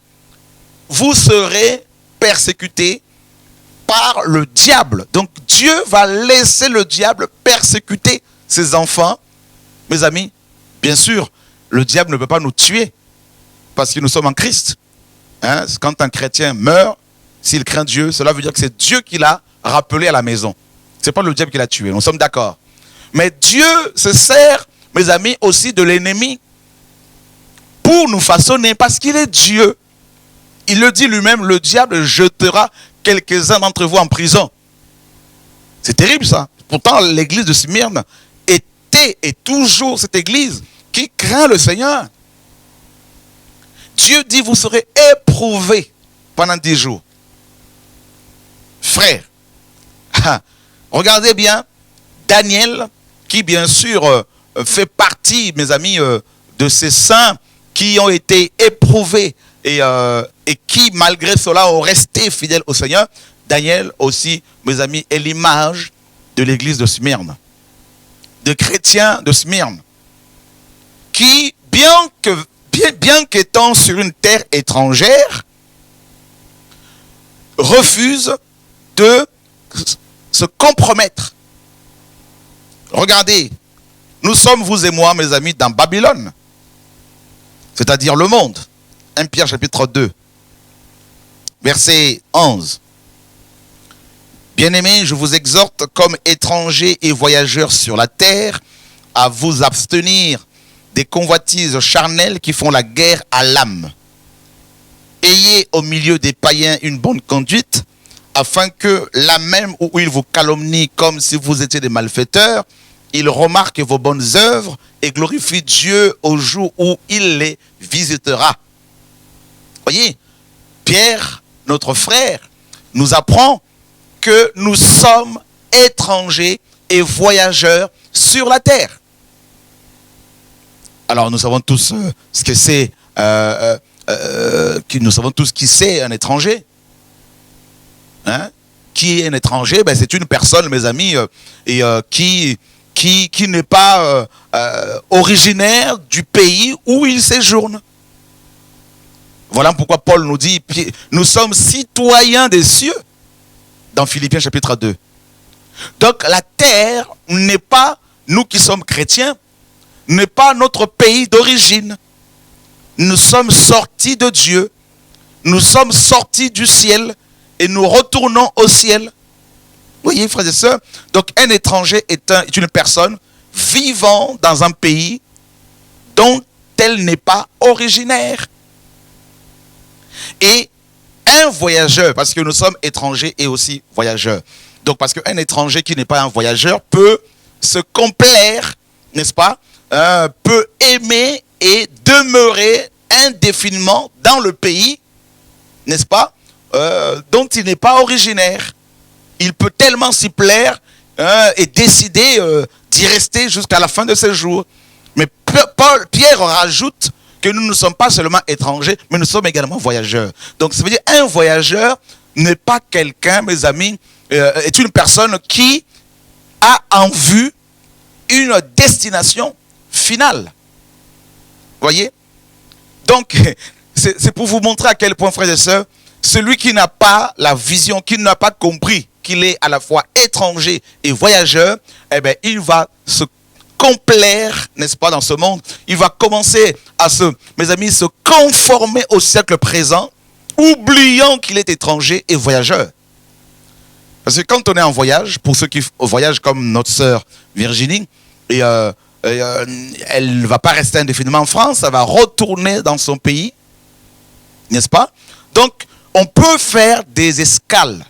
vous serez persécutés par le diable. Donc Dieu va laisser le diable persécuter ses enfants. Mes amis, bien sûr, le diable ne peut pas nous tuer parce que nous sommes en Christ. Hein? Quand un chrétien meurt, s'il craint Dieu, cela veut dire que c'est Dieu qui l'a rappelé à la maison. Ce n'est pas le diable qui l'a tué, nous sommes d'accord. Mais Dieu se sert, mes amis, aussi de l'ennemi pour nous façonner parce qu'il est Dieu. Il le dit lui-même, le diable jetera quelques-uns d'entre vous en prison. C'est terrible ça. Pourtant, l'église de Smyrne était et toujours cette église qui craint le Seigneur. Dieu dit, vous serez éprouvés pendant 10 jours. Frère, regardez bien, Daniel, qui bien sûr fait partie, mes amis, de ces saints qui ont été éprouvés et qui, malgré cela, ont resté fidèles au Seigneur. Daniel aussi, mes amis, est l'image de l'église de Smyrne, de chrétiens de Smyrne, qui, bien que voyez, bien qu'étant sur une terre étrangère, refuse de se compromettre. Regardez, nous sommes, vous et moi, mes amis, dans Babylone, c'est-à-dire le monde. 1 Pierre chapitre 2, verset 11. Bien-aimés, je vous exhorte comme étrangers et voyageurs sur la terre à vous abstenir des convoitises charnelles qui font la guerre à l'âme. Ayez au milieu des païens une bonne conduite, afin que là même où ils vous calomnient comme si vous étiez des malfaiteurs, ils remarquent vos bonnes œuvres et glorifient Dieu au jour où il les visitera. Voyez, Pierre, notre frère, nous apprend que nous sommes étrangers et voyageurs sur la terre. Alors nous savons tous ce que c'est, nous savons tous qui c'est un étranger. Hein? Qui est un étranger? Ben, c'est une personne, mes amis, qui n'est pas originaire du pays où il séjourne. Voilà pourquoi Paul nous dit, nous sommes citoyens des cieux, dans Philippiens chapitre 2. Donc la terre n'est pas, nous qui sommes chrétiens, n'est pas notre pays d'origine. Nous sommes sortis de Dieu, nous sommes sortis du ciel et nous retournons au ciel. Vous voyez, frères et sœurs, donc un étranger est une personne vivant dans un pays dont elle n'est pas originaire. Et un voyageur, parce que nous sommes étrangers et aussi voyageurs. Donc parce qu'un étranger qui n'est pas un voyageur peut se complaire, n'est-ce pas, peut aimer et demeurer indéfiniment dans le pays, n'est-ce pas, dont il n'est pas originaire. Il peut tellement s'y plaire et décider d'y rester jusqu'à la fin de ses jours. Mais Pierre rajoute que nous ne sommes pas seulement étrangers, mais nous sommes également voyageurs. Donc ça veut dire un voyageur n'est pas quelqu'un, mes amis, est une personne qui a en vue une destination finale. Voyez? Donc, c'est pour vous montrer à quel point, frères et sœurs, celui qui n'a pas la vision, qui n'a pas compris qu'il est à la fois étranger et voyageur, eh bien, il va se complaire, n'est-ce pas, dans ce monde. Il va commencer à mes amis, se conformer au siècle présent, oubliant qu'il est étranger et voyageur. Parce que quand on est en voyage, pour ceux qui voyagent comme notre sœur Virginie, elle ne va pas rester indéfiniment en France, elle va retourner dans son pays, n'est-ce pas? Donc, on peut faire des escales.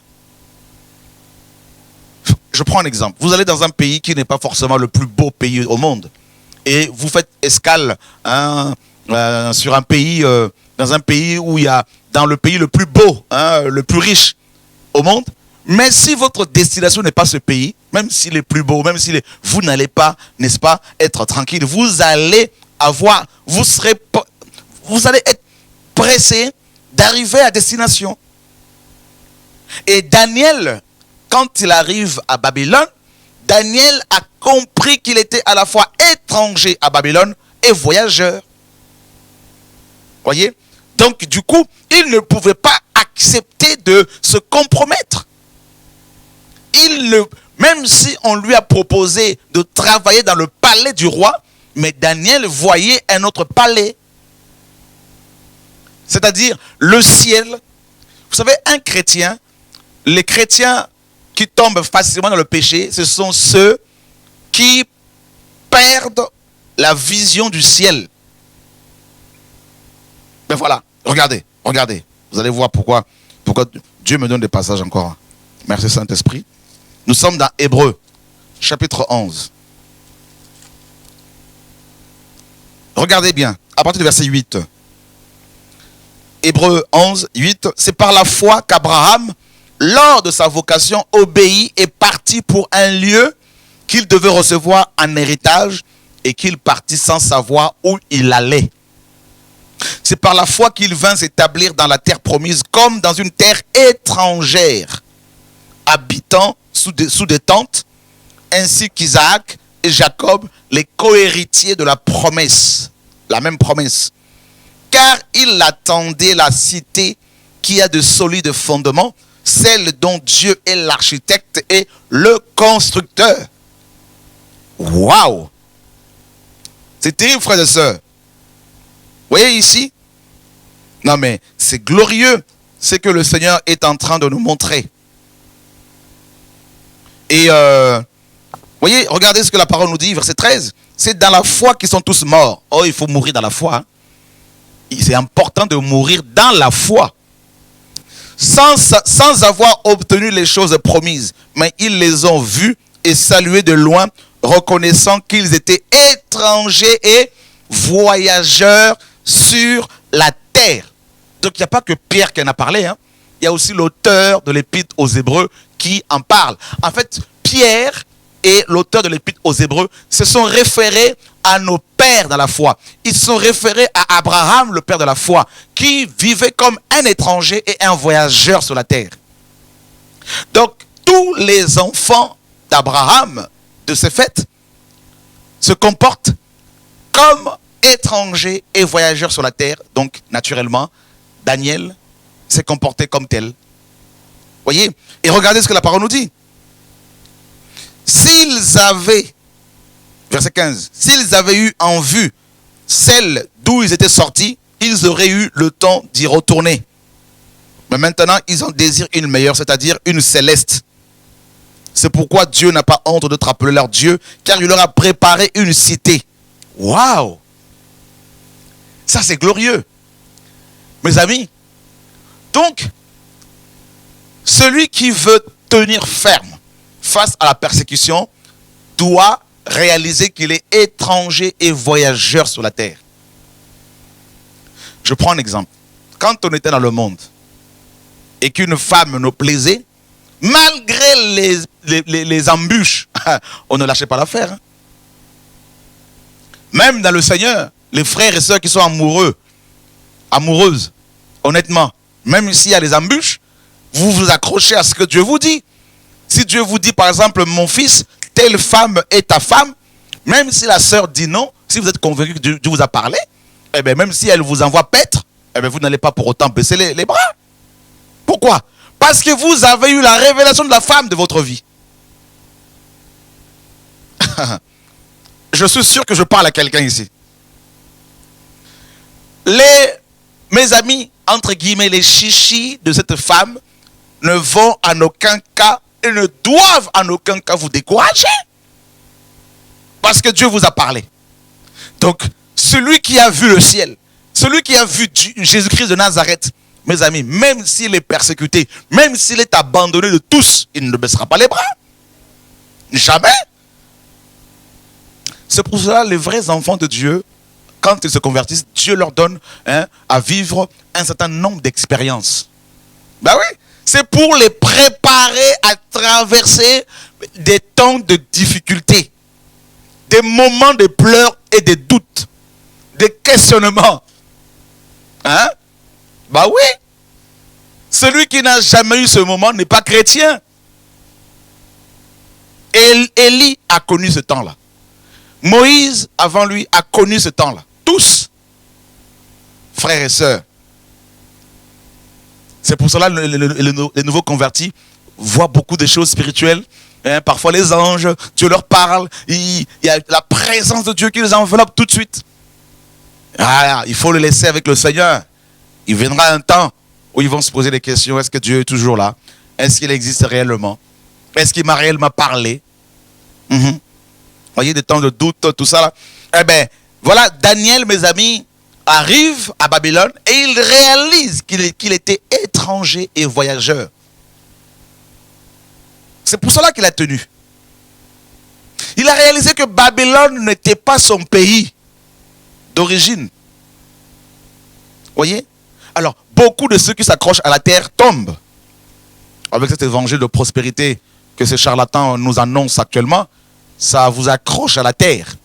Je prends un exemple. Vous allez dans un pays qui n'est pas forcément le plus beau pays au monde. Et vous faites escale sur un pays, dans un pays où il y a, dans le pays le plus beau, le plus riche au monde. Mais si votre destination n'est pas ce pays, même s'il est plus beau, même vous n'allez pas, n'est-ce pas, être tranquille. Vous allez être pressé d'arriver à destination. Et Daniel, quand il arrive à Babylone, Daniel a compris qu'il était à la fois étranger à Babylone et voyageur. Voyez? Donc, du coup, il ne pouvait pas accepter de se compromettre. Même si on lui a proposé de travailler dans le palais du roi, mais Daniel voyait un autre palais. C'est-à-dire le ciel. Vous savez, un chrétien, les chrétiens qui tombent facilement dans le péché, ce sont ceux qui perdent la vision du ciel. Mais voilà, regardez. Vous allez voir pourquoi Dieu me donne des passages encore. Merci Saint-Esprit. Nous sommes dans Hébreux, chapitre 11. Regardez bien, à partir du verset 8. Hébreux 11, 8. C'est par la foi qu'Abraham, lors de sa vocation, obéit et partit pour un lieu qu'il devait recevoir en héritage et qu'il partit sans savoir où il allait. C'est par la foi qu'il vint s'établir dans la terre promise comme dans une terre étrangère, habitant sous des tentes, ainsi qu'Isaac et Jacob, les cohéritiers de la promesse, la même promesse. car il attendait la cité qui a de solides fondements, celle dont Dieu est l'architecte et le constructeur. Waouh! C'est terrible, frères et sœurs. Vous voyez ici? Non mais c'est glorieux ce que le Seigneur est en train de nous montrer. Et voyez, regardez ce que la parole nous dit, verset 13. C'est dans la foi qu'ils sont tous morts. Oh, il faut mourir dans la foi. Hein. C'est important de mourir dans la foi. Sans avoir obtenu les choses promises. Mais ils les ont vues et saluées de loin, reconnaissant qu'ils étaient étrangers et voyageurs sur la terre. Donc il n'y a pas que Pierre qui en a parlé. Hein. Il y a aussi l'auteur de l'épître aux Hébreux qui en parle. En fait, Pierre et l'auteur de l'épître aux Hébreux se sont référés à nos pères dans la foi. Ils se sont référés à Abraham, le père de la foi, qui vivait comme un étranger et un voyageur sur la terre. Donc, tous les enfants d'Abraham, de ce fait, se comportent comme étrangers et voyageurs sur la terre. Donc, naturellement, Daniel s'est comporté comme tel. Voyez? Et regardez ce que la parole nous dit. S'ils avaient, verset 15, s'ils avaient eu en vue celle d'où ils étaient sortis, ils auraient eu le temps d'y retourner. Mais maintenant, ils en désirent une meilleure, c'est-à-dire une céleste. C'est pourquoi Dieu n'a pas honte de te rappeler leur Dieu, car il leur a préparé une cité. Waouh! Ça, c'est glorieux. Mes amis, donc, celui qui veut tenir ferme face à la persécution doit réaliser qu'il est étranger et voyageur sur la terre. Je prends un exemple. Quand on était dans le monde et qu'une femme nous plaisait, malgré les embûches, on ne lâchait pas l'affaire. Hein. Même dans le Seigneur, les frères et sœurs qui sont amoureux, amoureuses, honnêtement, même s'il y a des embûches, vous vous accrochez à ce que Dieu vous dit. Si Dieu vous dit, par exemple, mon fils, telle femme est ta femme, même si la sœur dit non, si vous êtes convaincu que Dieu vous a parlé, eh bien, même si elle vous envoie paître, eh bien, vous n'allez pas pour autant baisser les bras. Pourquoi? Parce que vous avez eu la révélation de la femme de votre vie. Je suis sûr que je parle à quelqu'un ici. Mes amis, entre guillemets, les chichis de cette femme ne vont en aucun cas et ne doivent en aucun cas vous décourager. Parce que Dieu vous a parlé. Donc, celui qui a vu le ciel, celui qui a vu Jésus-Christ de Nazareth, mes amis, même s'il est persécuté, même s'il est abandonné de tous, il ne baissera pas les bras. Jamais. C'est pour cela les vrais enfants de Dieu, quand ils se convertissent, Dieu leur donne à vivre un certain nombre d'expériences. Ben oui, c'est pour les préparer à traverser des temps de difficulté, des moments de pleurs et de doutes, des questionnements. Hein? Ben oui, celui qui n'a jamais eu ce moment n'est pas chrétien. Et Élie a connu ce temps-là. Moïse, avant lui, a connu ce temps-là. Tous, frères et sœurs. C'est pour cela que les nouveaux convertis voient beaucoup de choses spirituelles. Hein, parfois les anges, Dieu leur parle. Il y a la présence de Dieu qui les enveloppe tout de suite. Ah, il faut le laisser avec le Seigneur. Il viendra un temps où ils vont se poser des questions. Est-ce que Dieu est toujours là? Est-ce qu'il existe réellement? Est-ce qu'il m'a réellement parlé? Voyez, des temps de doute, tout ça là. Eh bien, voilà, Daniel, mes amis, arrive à Babylone et il réalise qu'il était étranger et voyageur. C'est pour cela qu'il a tenu. Il a réalisé que Babylone n'était pas son pays d'origine. Voyez? Alors, beaucoup de ceux qui s'accrochent à la terre tombent. Avec cet évangile de prospérité que ces charlatans nous annoncent actuellement, ça vous accroche à la terre.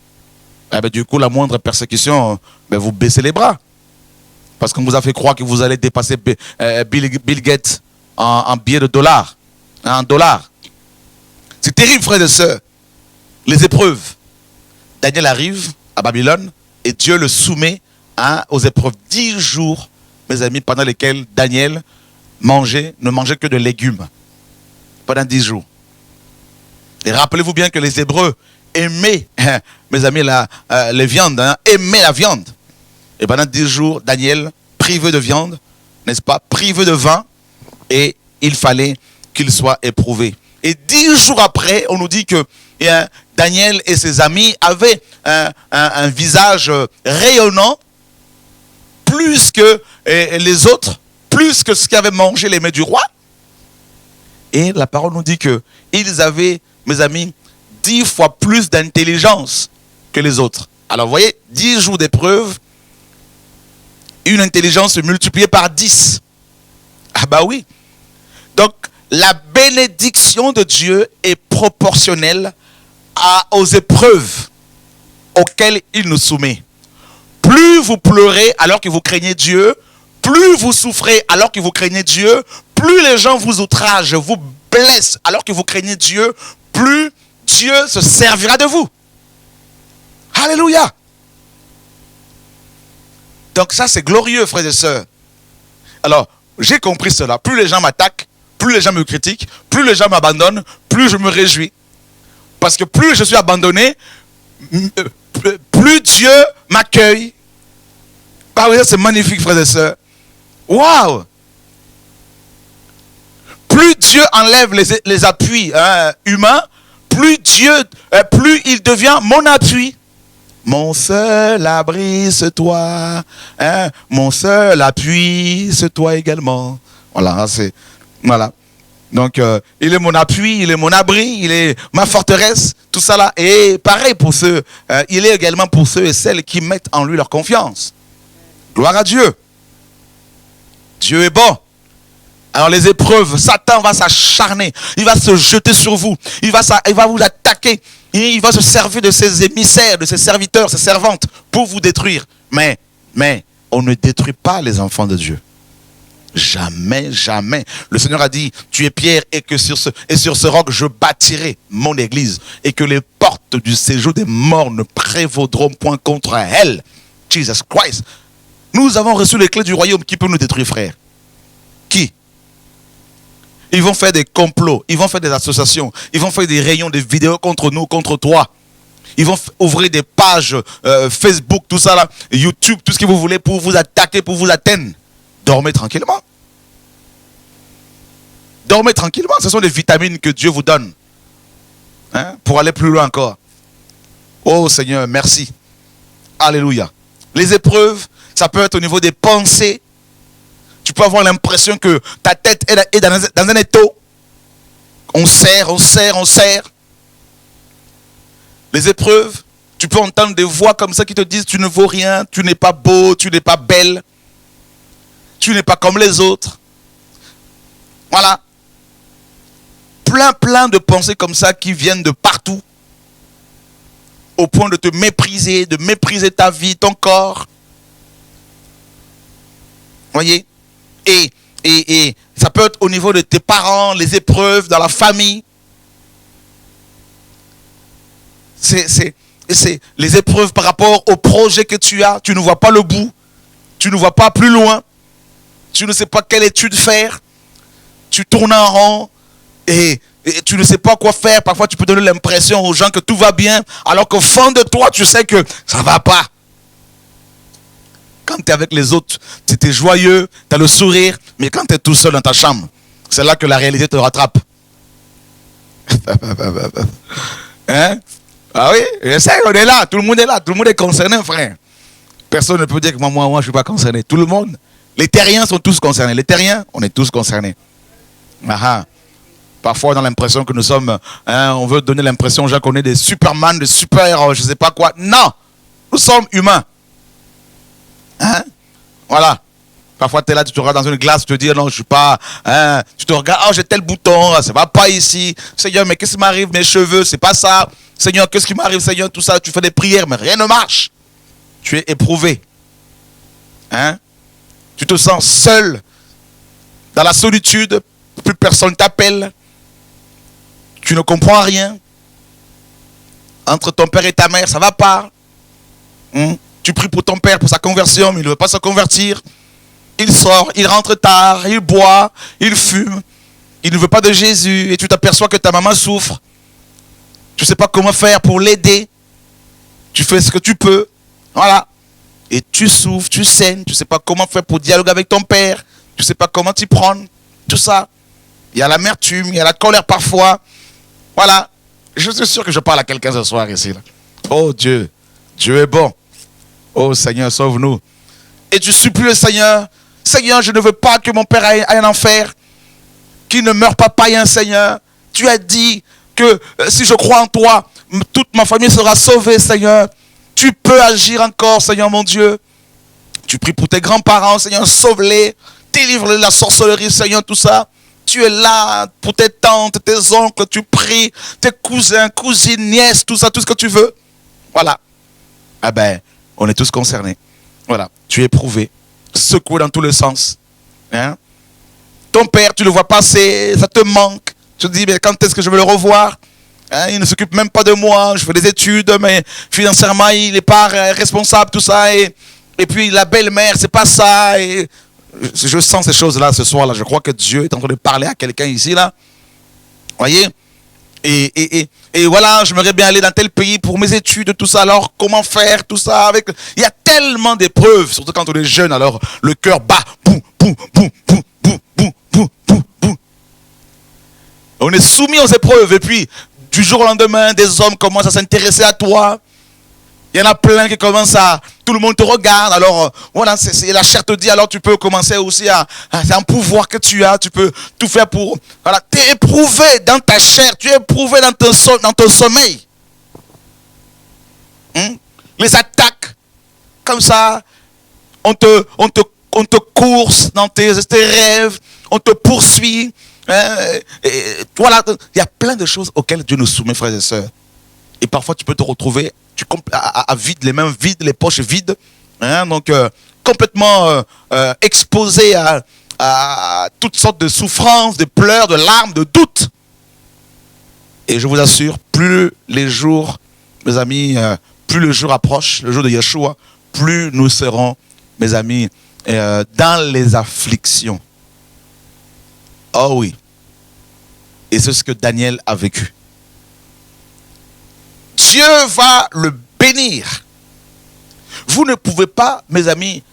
Eh bien, du coup, la moindre persécution, vous baissez les bras. Parce qu'on vous a fait croire que vous allez dépasser Bill Gates en billets de dollars. En dollars. C'est terrible, frères et sœurs. Les épreuves. Daniel arrive à Babylone et Dieu le soumet aux épreuves. 10 jours, mes amis, pendant lesquels Daniel ne mangeait que de légumes. Pendant 10 jours. Et rappelez-vous bien que les Hébreux aimaient, mes amis, les viandes, aimaient la viande. Et pendant 10 jours, Daniel, privé de viande, n'est-ce pas, privé de vin, et il fallait qu'il soit éprouvé. Et 10 jours après, on nous dit que Daniel et ses amis avaient un visage rayonnant, plus que les autres, plus que ce qu'avaient mangé les mets du roi. Et la parole nous dit qu'ils avaient, mes amis, 10 fois plus d'intelligence que les autres. Alors vous voyez, 10 jours d'épreuve, une intelligence multipliée par 10. Ah bah oui. Donc, la bénédiction de Dieu est proportionnelle aux épreuves auxquelles il nous soumet. Plus vous pleurez alors que vous craignez Dieu, plus vous souffrez alors que vous craignez Dieu, plus les gens vous outragent, vous blessent alors que vous craignez Dieu, plus Dieu se servira de vous. Alléluia. Donc ça c'est glorieux, frères et sœurs. Alors, j'ai compris cela. Plus les gens m'attaquent, plus les gens me critiquent, plus les gens m'abandonnent, plus je me réjouis. Parce que plus je suis abandonné, plus Dieu m'accueille. Ah oui, c'est magnifique, frères et sœurs. Waouh! Plus Dieu enlève les appuis humains, plus il devient mon appui. Mon seul abri, c'est toi. Mon seul appui, c'est toi également. Voilà. Donc, il est mon appui, il est mon abri, il est ma forteresse, tout ça là. Et pareil pour ceux, il est également pour ceux et celles qui mettent en lui leur confiance. Gloire à Dieu. Dieu est bon. Alors les épreuves, Satan va s'acharner, il va se jeter sur vous, il va vous attaquer, il va se servir de ses émissaires, de ses serviteurs, ses servantes pour vous détruire. Mais on ne détruit pas les enfants de Dieu. Jamais, jamais. Le Seigneur a dit, tu es pierre et sur ce roc je bâtirai mon église et que les portes du séjour des morts ne prévaudront point contre elle. Jesus Christ. Nous avons reçu les clés du royaume. Qui peut nous détruire, frère? Qui? Ils vont faire des complots, ils vont faire des associations, ils vont faire des réunions, des vidéos contre nous, contre toi. Ils vont ouvrir des pages Facebook, tout ça là, YouTube, tout ce que vous voulez pour vous attaquer, pour vous atteindre. Dormez tranquillement. Dormez tranquillement. Ce sont des vitamines que Dieu vous donne. Pour aller plus loin encore. Oh Seigneur, merci. Alléluia. Les épreuves, ça peut être au niveau des pensées. Tu peux avoir l'impression que ta tête est dans un étau. On serre. Les épreuves, tu peux entendre des voix comme ça qui te disent tu ne vaux rien, tu n'es pas beau, tu n'es pas belle, tu n'es pas comme les autres. Voilà. Plein de pensées comme ça qui viennent de partout. Au point de te mépriser, de mépriser ta vie, ton corps. Voyez? Et ça peut être au niveau de tes parents, les épreuves dans la famille. C'est les épreuves par rapport au projet que tu as. Tu ne vois pas le bout. Tu ne vois pas plus loin. Tu ne sais pas quelle étude faire. Tu tournes en rond et tu ne sais pas quoi faire. Parfois, tu peux donner l'impression aux gens que tout va bien, alors qu'au fond de toi, tu sais que ça ne va pas. Quand tu es avec les autres, tu es joyeux, tu as le sourire, mais quand tu es tout seul dans ta chambre, c'est là que la réalité te rattrape. Hein? Ah oui, je sais, on est là, tout le monde est là, tout le monde est concerné, frère. Personne ne peut dire que moi, je ne suis pas concerné. Tout le monde, les terriens sont tous concernés. Les terriens, on est tous concernés. Parfois, on a l'impression que nous sommes, on veut donner l'impression aux gens qu'on est des superman, des super, je ne sais pas quoi. Non, nous sommes humains. Voilà. Parfois, tu es là, tu te regardes dans une glace, tu te dis, non, je ne suis pas... tu te regardes, oh, j'ai tel bouton, ça ne va pas ici. Seigneur, mais qu'est-ce qui m'arrive, mes cheveux, c'est pas ça. Seigneur, qu'est-ce qui m'arrive, Seigneur, tout ça. Tu fais des prières, mais rien ne marche. Tu es éprouvé. Tu te sens seul, dans la solitude, plus personne t'appelle. Tu ne comprends rien. Entre ton père et ta mère, ça ne va pas. Tu pries pour ton père, pour sa conversion, mais il ne veut pas se convertir. Il sort, il rentre tard, il boit, il fume. Il ne veut pas de Jésus. Et tu t'aperçois que ta maman souffre. Tu ne sais pas comment faire pour l'aider. Tu fais ce que tu peux. Voilà. Et tu souffres, tu saignes. Tu ne sais pas comment faire pour dialoguer avec ton père. Tu ne sais pas comment t'y prendre. Tout ça. Il y a l'amertume, il y a la colère parfois. Voilà. Je suis sûr que je parle à quelqu'un ce soir ici. Là. Oh Dieu. Dieu est bon. Oh Seigneur, sauve-nous. Et tu supplies le Seigneur. Seigneur, je ne veux pas que mon père aille en enfer. Qu'il ne meure pas païen, Seigneur. Tu as dit que si je crois en toi, toute ma famille sera sauvée, Seigneur. Tu peux agir encore, Seigneur mon Dieu. Tu pries pour tes grands-parents, Seigneur, sauve-les. Délivre-les de la sorcellerie, Seigneur, tout ça. Tu es là pour tes tantes, tes oncles, tu pries, tes cousins, cousines, nièces, tout ça, tout ce que tu veux. Voilà. Ah ben, on est tous concernés. Voilà. Tu es éprouvé, secoué dans tous les sens. Hein? Ton père, tu le vois passer, ça te manque. Tu te dis, mais quand est-ce que je vais le revoir? Hein? Il ne s'occupe même pas de moi. Je fais des études, mais financièrement, il n'est pas responsable, tout ça. Et puis, la belle-mère, c'est pas ça. Et je sens ces choses-là ce soir-là. Je crois que Dieu est en train de parler à quelqu'un ici, là. Voyez? Et voilà, j'aimerais bien aller dans tel pays pour mes études, tout ça. Alors, comment faire, tout ça avec... Il y a tellement d'épreuves, surtout quand on est jeune. Alors, le cœur bat. Boum, boum, boum, boum, boum, boum, boum, boum, boum. On est soumis aux épreuves. Et puis, du jour au lendemain, des hommes commencent à s'intéresser à toi. Il y en a plein qui commencent à... Tout le monde te regarde. Alors, voilà, la chair te dit, alors tu peux commencer aussi c'est un pouvoir que tu as. Tu peux tout faire pour... Voilà, tu es éprouvé dans ta chair. Tu es éprouvé dans ton sommeil. Les attaques, comme ça, on te course dans tes rêves. On te poursuit. Voilà, il y a plein de choses auxquelles Dieu nous soumet, frères et sœurs. Et parfois, tu peux te retrouver à vide, les mains vides, les poches vides. Hein, donc, complètement exposé à toutes sortes de souffrances, de pleurs, de larmes, de doutes. Et je vous assure, plus les jours, mes amis, plus le jour approche, le jour de Yeshua, plus nous serons, mes amis, dans les afflictions. Oh oui. Et c'est ce que Daniel a vécu. Dieu va le bénir. Vous ne pouvez pas, mes amis,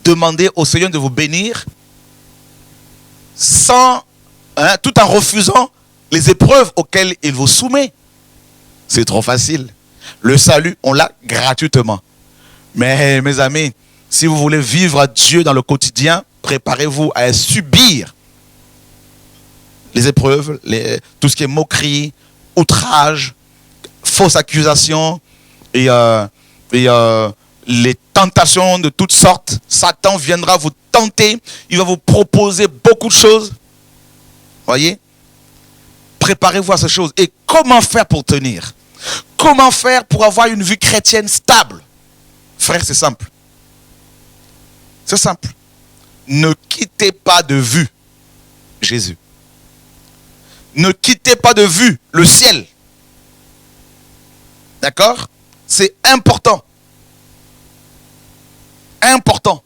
demander au Seigneur de vous bénir tout en refusant les épreuves auxquelles il vous soumet. C'est trop facile. Le salut, on l'a gratuitement. Mais mes amis, si vous voulez vivre à Dieu dans le quotidien, préparez-vous à subir les épreuves, tout ce qui est moquerie, outrage, fausses accusations et les tentations de toutes sortes. Satan viendra vous tenter, il va vous proposer beaucoup de choses. Voyez? Préparez-vous à ces choses. Et comment faire pour tenir? Comment faire pour avoir une vie chrétienne stable? Frère, c'est simple. C'est simple. Ne quittez pas de vue Jésus. Ne quittez pas de vue le ciel. D'accord? C'est important. Important.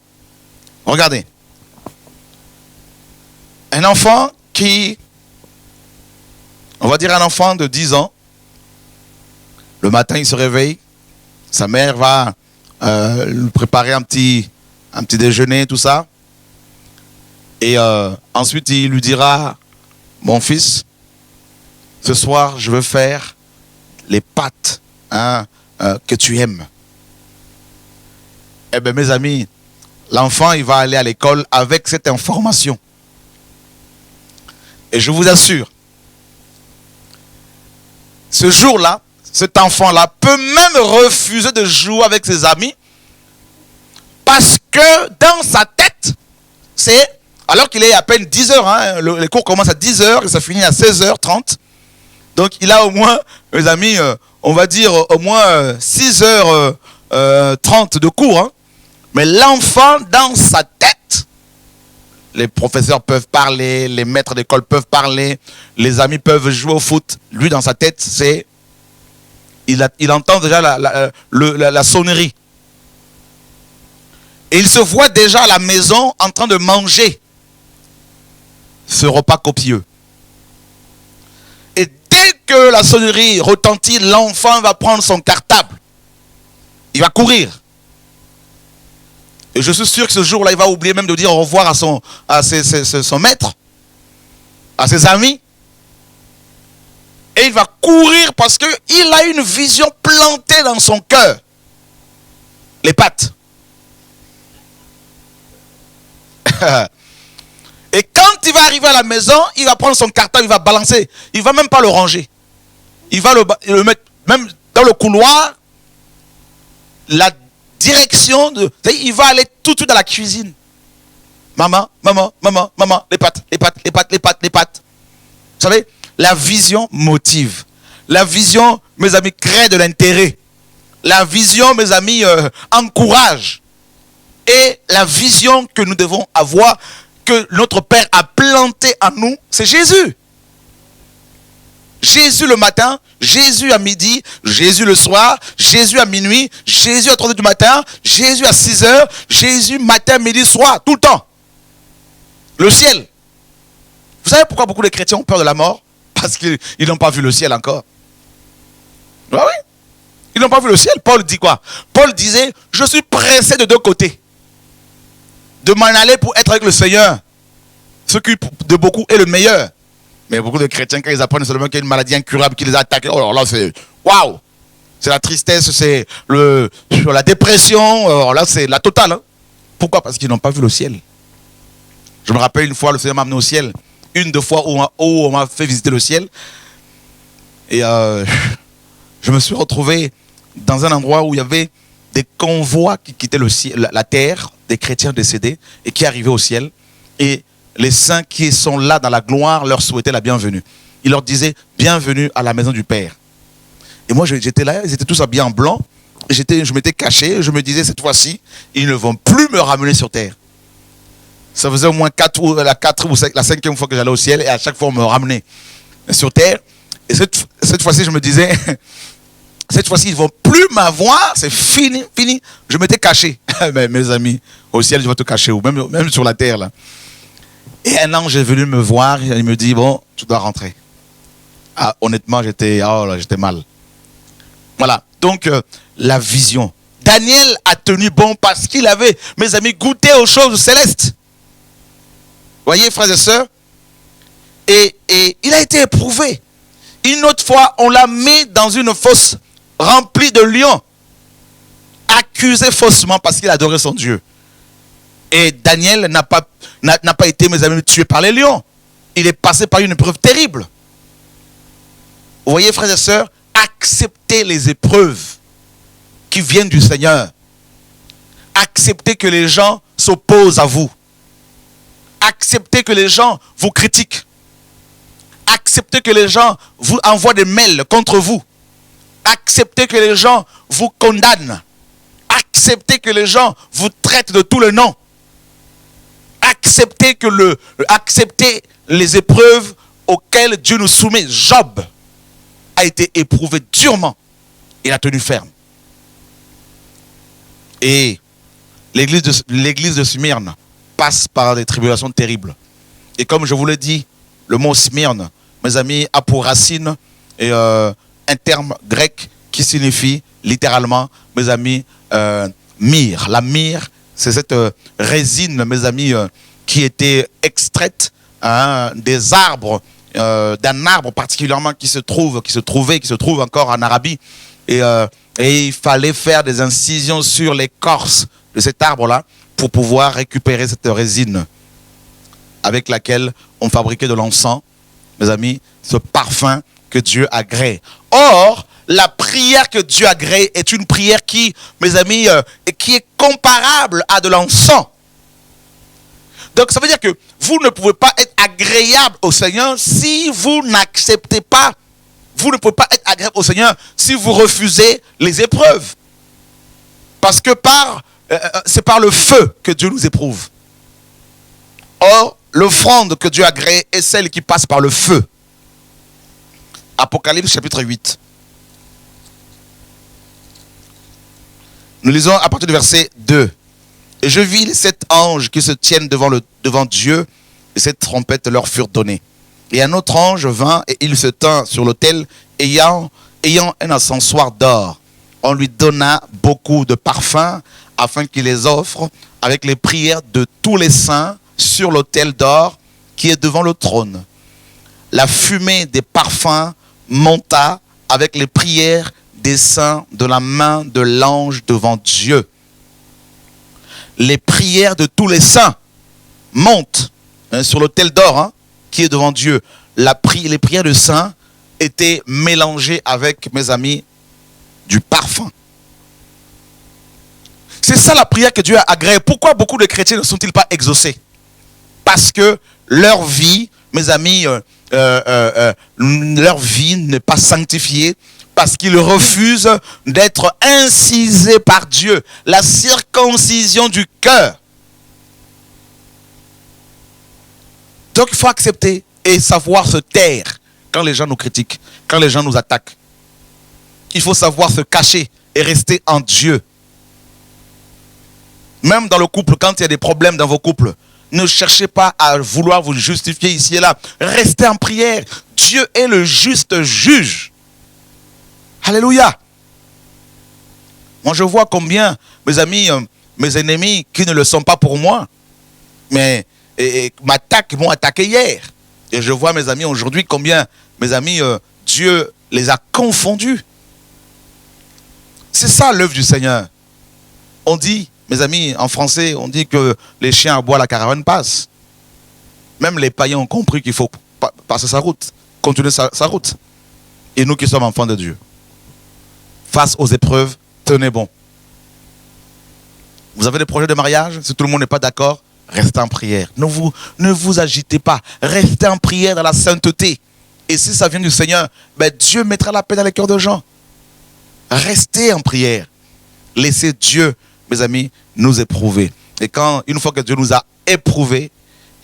Regardez. Un enfant on va dire un enfant de 10 ans, le matin il se réveille, sa mère va lui préparer un petit déjeuner, tout ça. Et ensuite il lui dira, mon fils, ce soir je veux faire les pâtes que tu aimes. Eh bien mes amis, l'enfant il va aller à l'école avec cette information. Et je vous assure, ce jour-là, cet enfant-là peut même refuser de jouer avec ses amis parce que dans sa tête, c'est, alors qu'il est à peine 10 heures, hein, les cours commencent à 10 heures et ça finit à 16h30. Donc il a au moins, mes amis, on va dire au moins 6h30 de cours. Hein. Mais l'enfant, dans sa tête, les professeurs peuvent parler, les maîtres d'école peuvent parler, les amis peuvent jouer au foot. Lui, dans sa tête, il entend déjà la sonnerie. Et il se voit déjà à la maison en train de manger ce repas copieux. Et dès que la sonnerie retentit, l'enfant va prendre son cartable. Il va courir. Et je suis sûr que ce jour-là, il va oublier même de dire au revoir à son maître, à ses amis. Et il va courir parce qu'il a une vision plantée dans son cœur. Les pâtes. Et quand il va arriver à la maison, il va prendre son cartable, il va balancer. Il ne va même pas le ranger. Il va le mettre même dans le couloir. La direction de... Il va aller tout de suite dans la cuisine. Maman, les pâtes. Vous savez, la vision motive. La vision, mes amis, crée de l'intérêt. La vision, mes amis, encourage. Et la vision que nous devons avoir, que notre Père a planté en nous, c'est Jésus. Jésus le matin, Jésus à midi, Jésus le soir, Jésus à minuit, Jésus à 3 heures du matin, Jésus à 6 heures, Jésus matin, midi, soir, tout le temps. Le ciel. Vous savez pourquoi beaucoup de chrétiens ont peur de la mort? Parce qu'ils n'ont pas vu le ciel encore. Ah oui. Ils n'ont pas vu le ciel. Paul dit quoi? Paul disait, je suis pressé de deux côtés. De m'en aller pour être avec le Seigneur. Ce qui de beaucoup est le meilleur. Mais beaucoup de chrétiens, quand ils apprennent seulement qu'il y a une maladie incurable qui les a attaqués, oh là c'est waouh! C'est la tristesse, c'est la dépression, là c'est la totale. Hein. Pourquoi? Parce qu'ils n'ont pas vu le ciel. Je me rappelle une fois, le Seigneur m'a amené au ciel. Une, deux fois où on m'a fait visiter le ciel. Et je me suis retrouvé dans un endroit où il y avait des convois qui quittaient le ciel, la terre, des chrétiens décédés et qui arrivaient au ciel. Et les saints qui sont là dans la gloire leur souhaitaient la bienvenue. Ils leur disaient bienvenue à la maison du Père. Et moi j'étais là, ils étaient tous habillés en blanc. Et je m'étais caché, je me disais cette fois-ci, ils ne vont plus me ramener sur terre. Ça faisait au moins la 5e fois que j'allais au ciel et à chaque fois on me ramenait sur terre. Et cette fois-ci je me disais, cette fois-ci ils ne vont plus m'avoir, c'est fini. Je m'étais caché. Mais mes amis, au ciel je vais te cacher où? Même sur la terre là. Et un ange est venu me voir, et il me dit, bon, tu dois rentrer. Ah, honnêtement, j'étais mal. Voilà, donc la vision. Daniel a tenu bon parce qu'il avait, mes amis, goûté aux choses célestes. Voyez, frères et sœurs, et il a été éprouvé. Une autre fois, on l'a mis dans une fosse remplie de lions, accusé faussement parce qu'il adorait son Dieu. Et Daniel n'a pas été, mes amis, tué par les lions. Il est passé par une épreuve terrible. Vous voyez, frères et sœurs, acceptez les épreuves qui viennent du Seigneur. Acceptez que les gens s'opposent à vous. Acceptez que les gens vous critiquent. Acceptez que les gens vous envoient des mails contre vous. Acceptez que les gens vous condamnent. Acceptez que les gens vous traitent de tous les noms. Acceptez les épreuves auxquelles Dieu nous soumet. Job a été éprouvé durement. Il a tenu ferme. Et l'église de Smyrne passe par des tribulations terribles. Et comme je vous l'ai dit, le mot Smyrne, mes amis, a pour racine un terme grec qui signifie littéralement, mes amis, myrrhe. La myrrhe, c'est cette résine, mes amis, qui était extraite des arbres, d'un arbre particulièrement qui se trouve encore en Arabie. Et il fallait faire des incisions sur l'écorce de cet arbre-là pour pouvoir récupérer cette résine avec laquelle on fabriquait de l'encens, mes amis, ce parfum que Dieu agrée. Or, la prière que Dieu agrée est une prière qui, mes amis, qui est comparable à de l'encens. Donc ça veut dire que vous ne pouvez pas être agréable au Seigneur si vous n'acceptez pas. Vous ne pouvez pas être agréable au Seigneur si vous refusez les épreuves. Parce que c'est par le feu que Dieu nous éprouve. Or, l'offrande que Dieu agrée est celle qui passe par le feu. Apocalypse chapitre 8. Nous lisons à partir du verset 2. Et je vis les 7 anges qui se tiennent devant Dieu, et 7 trompettes leur furent données. Et un autre ange vint, et il se tint sur l'autel, ayant un encensoir d'or. On lui donna beaucoup de parfums, afin qu'il les offre avec les prières de tous les saints sur l'autel d'or qui est devant le trône. La fumée des parfums monta avec les prières des saints de la main de l'ange devant Dieu. Les prières de tous les saints montent sur l'autel d'or qui est devant Dieu. Les prières de saints étaient mélangées avec, mes amis, du parfum. C'est ça la prière que Dieu a agréée. Pourquoi beaucoup de chrétiens ne sont-ils pas exaucés? Parce que leur vie, mes amis, leur vie n'est pas sanctifiée, parce qu'ils refusent d'être incisés par Dieu. La circoncision du cœur. Donc il faut accepter et savoir se taire quand les gens nous critiquent, quand les gens nous attaquent. Il faut savoir se cacher et rester en Dieu. Même dans le couple, quand il y a des problèmes dans vos couples, ne cherchez pas à vouloir vous justifier ici et là. Restez en prière. Dieu est le juste juge. Alléluia. Moi, je vois combien, mes amis, mes ennemis, qui ne le sont pas pour moi, mais m'ont attaqué hier. Et je vois, mes amis, aujourd'hui, combien, mes amis, Dieu les a confondus. C'est ça l'œuvre du Seigneur. On dit, mes amis, en français, on dit que les chiens aboient, la caravane passe. Même les païens ont compris qu'il faut passer sa route, continuer sa route. Et nous qui sommes enfants de Dieu, face aux épreuves, tenez bon. Vous avez des projets de mariage, si tout le monde n'est pas d'accord, restez en prière. Ne vous agitez pas, restez en prière dans la sainteté. Et si ça vient du Seigneur, Dieu mettra la paix dans les cœurs de gens. Restez en prière. Laissez Dieu, mes amis, nous éprouver. Et une fois que Dieu nous a éprouvés,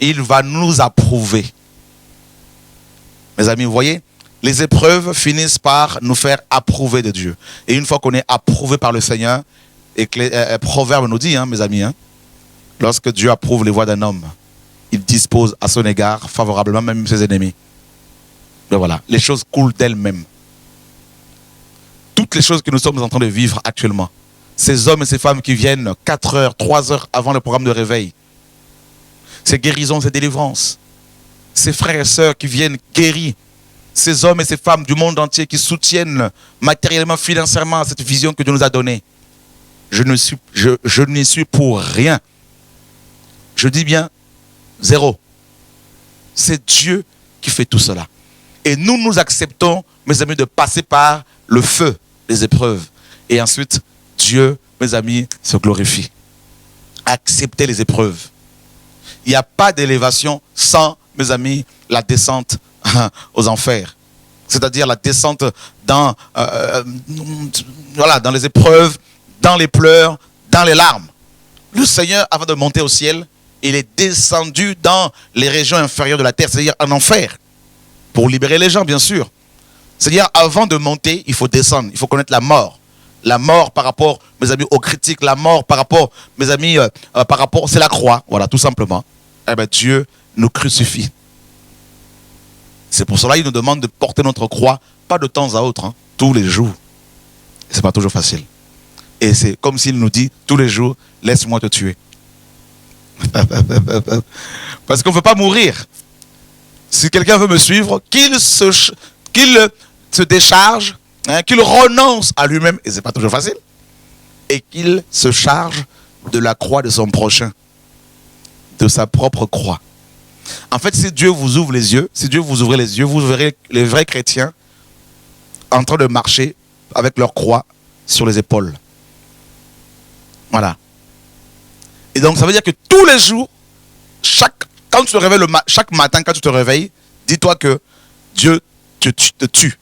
il va nous approuver. Mes amis, vous voyez, les épreuves finissent par nous faire approuver de Dieu. Et une fois qu'on est approuvé par le Seigneur, et que Proverbe nous dit, mes amis, lorsque Dieu approuve les voies d'un homme, il dispose à son égard favorablement même ses ennemis. Et voilà, les choses coulent d'elles-mêmes. Toutes les choses que nous sommes en train de vivre actuellement, ces hommes et ces femmes qui viennent 4 heures, 3 heures avant le programme de réveil, ces guérisons, ces délivrances, ces frères et sœurs qui viennent guéris, ces hommes et ces femmes du monde entier qui soutiennent matériellement, financièrement cette vision que Dieu nous a donnée. Je n'y suis pour rien. Je dis bien 0. C'est Dieu qui fait tout cela. Et nous acceptons, mes amis, de passer par le feu des épreuves. Et ensuite, Dieu, mes amis, se glorifie. Acceptez les épreuves. Il n'y a pas d'élévation sans, mes amis, la descente aux enfers. C'est-à-dire la descente dans les épreuves, dans les pleurs, dans les larmes. Le Seigneur, avant de monter au ciel, il est descendu dans les régions inférieures de la terre, c'est-à-dire en enfer, pour libérer les gens, bien sûr. C'est-à-dire, avant de monter, il faut descendre, il faut connaître la mort. La mort par rapport, mes amis, aux critiques, la mort par rapport, mes amis, par rapport, c'est la croix, voilà, tout simplement. Eh bien, Dieu nous crucifie. C'est pour cela qu'il nous demande de porter notre croix, pas de temps à autre, tous les jours. Ce n'est pas toujours facile. Et c'est comme s'il nous dit, tous les jours, laisse-moi te tuer. Parce qu'on ne veut pas mourir. Si quelqu'un veut me suivre, qu'il se décharge, qu'il renonce à lui-même, et ce n'est pas toujours facile, et qu'il se charge de la croix de son prochain, de sa propre croix. En fait, si Dieu vous ouvre les yeux, si Dieu vous ouvre les yeux, vous verrez les vrais chrétiens en train de marcher avec leur croix sur les épaules. Voilà. Et donc, ça veut dire que tous les jours, chaque matin, quand tu te réveilles, dis-toi que Dieu te tue.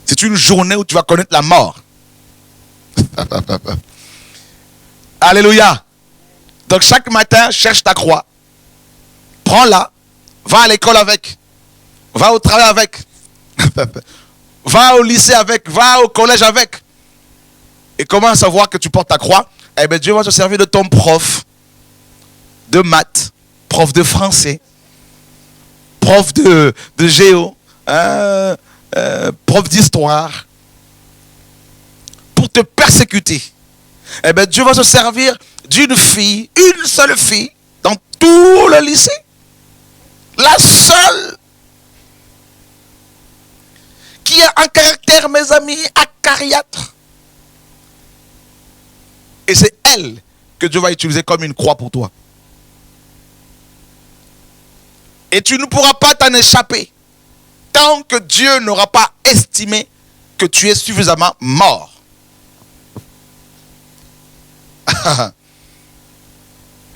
C'est une journée où tu vas connaître la mort. Alléluia. Donc, chaque matin, cherche ta croix. Prends-la. Va à l'école avec. Va au travail avec. Va au lycée avec. Va au collège avec. et commence à voir que tu portes ta croix, eh bien Dieu va se servir de ton prof de maths, prof de français, prof de géo, prof d'histoire, pour te persécuter. Eh bien Dieu va se servir d'une fille, une seule fille, dans tout le lycée. La seule qui a un caractère, mes amis, acariâtre. Et c'est elle que Dieu va utiliser comme une croix pour toi. Et tu ne pourras pas t'en échapper tant que Dieu n'aura pas estimé que tu es suffisamment mort.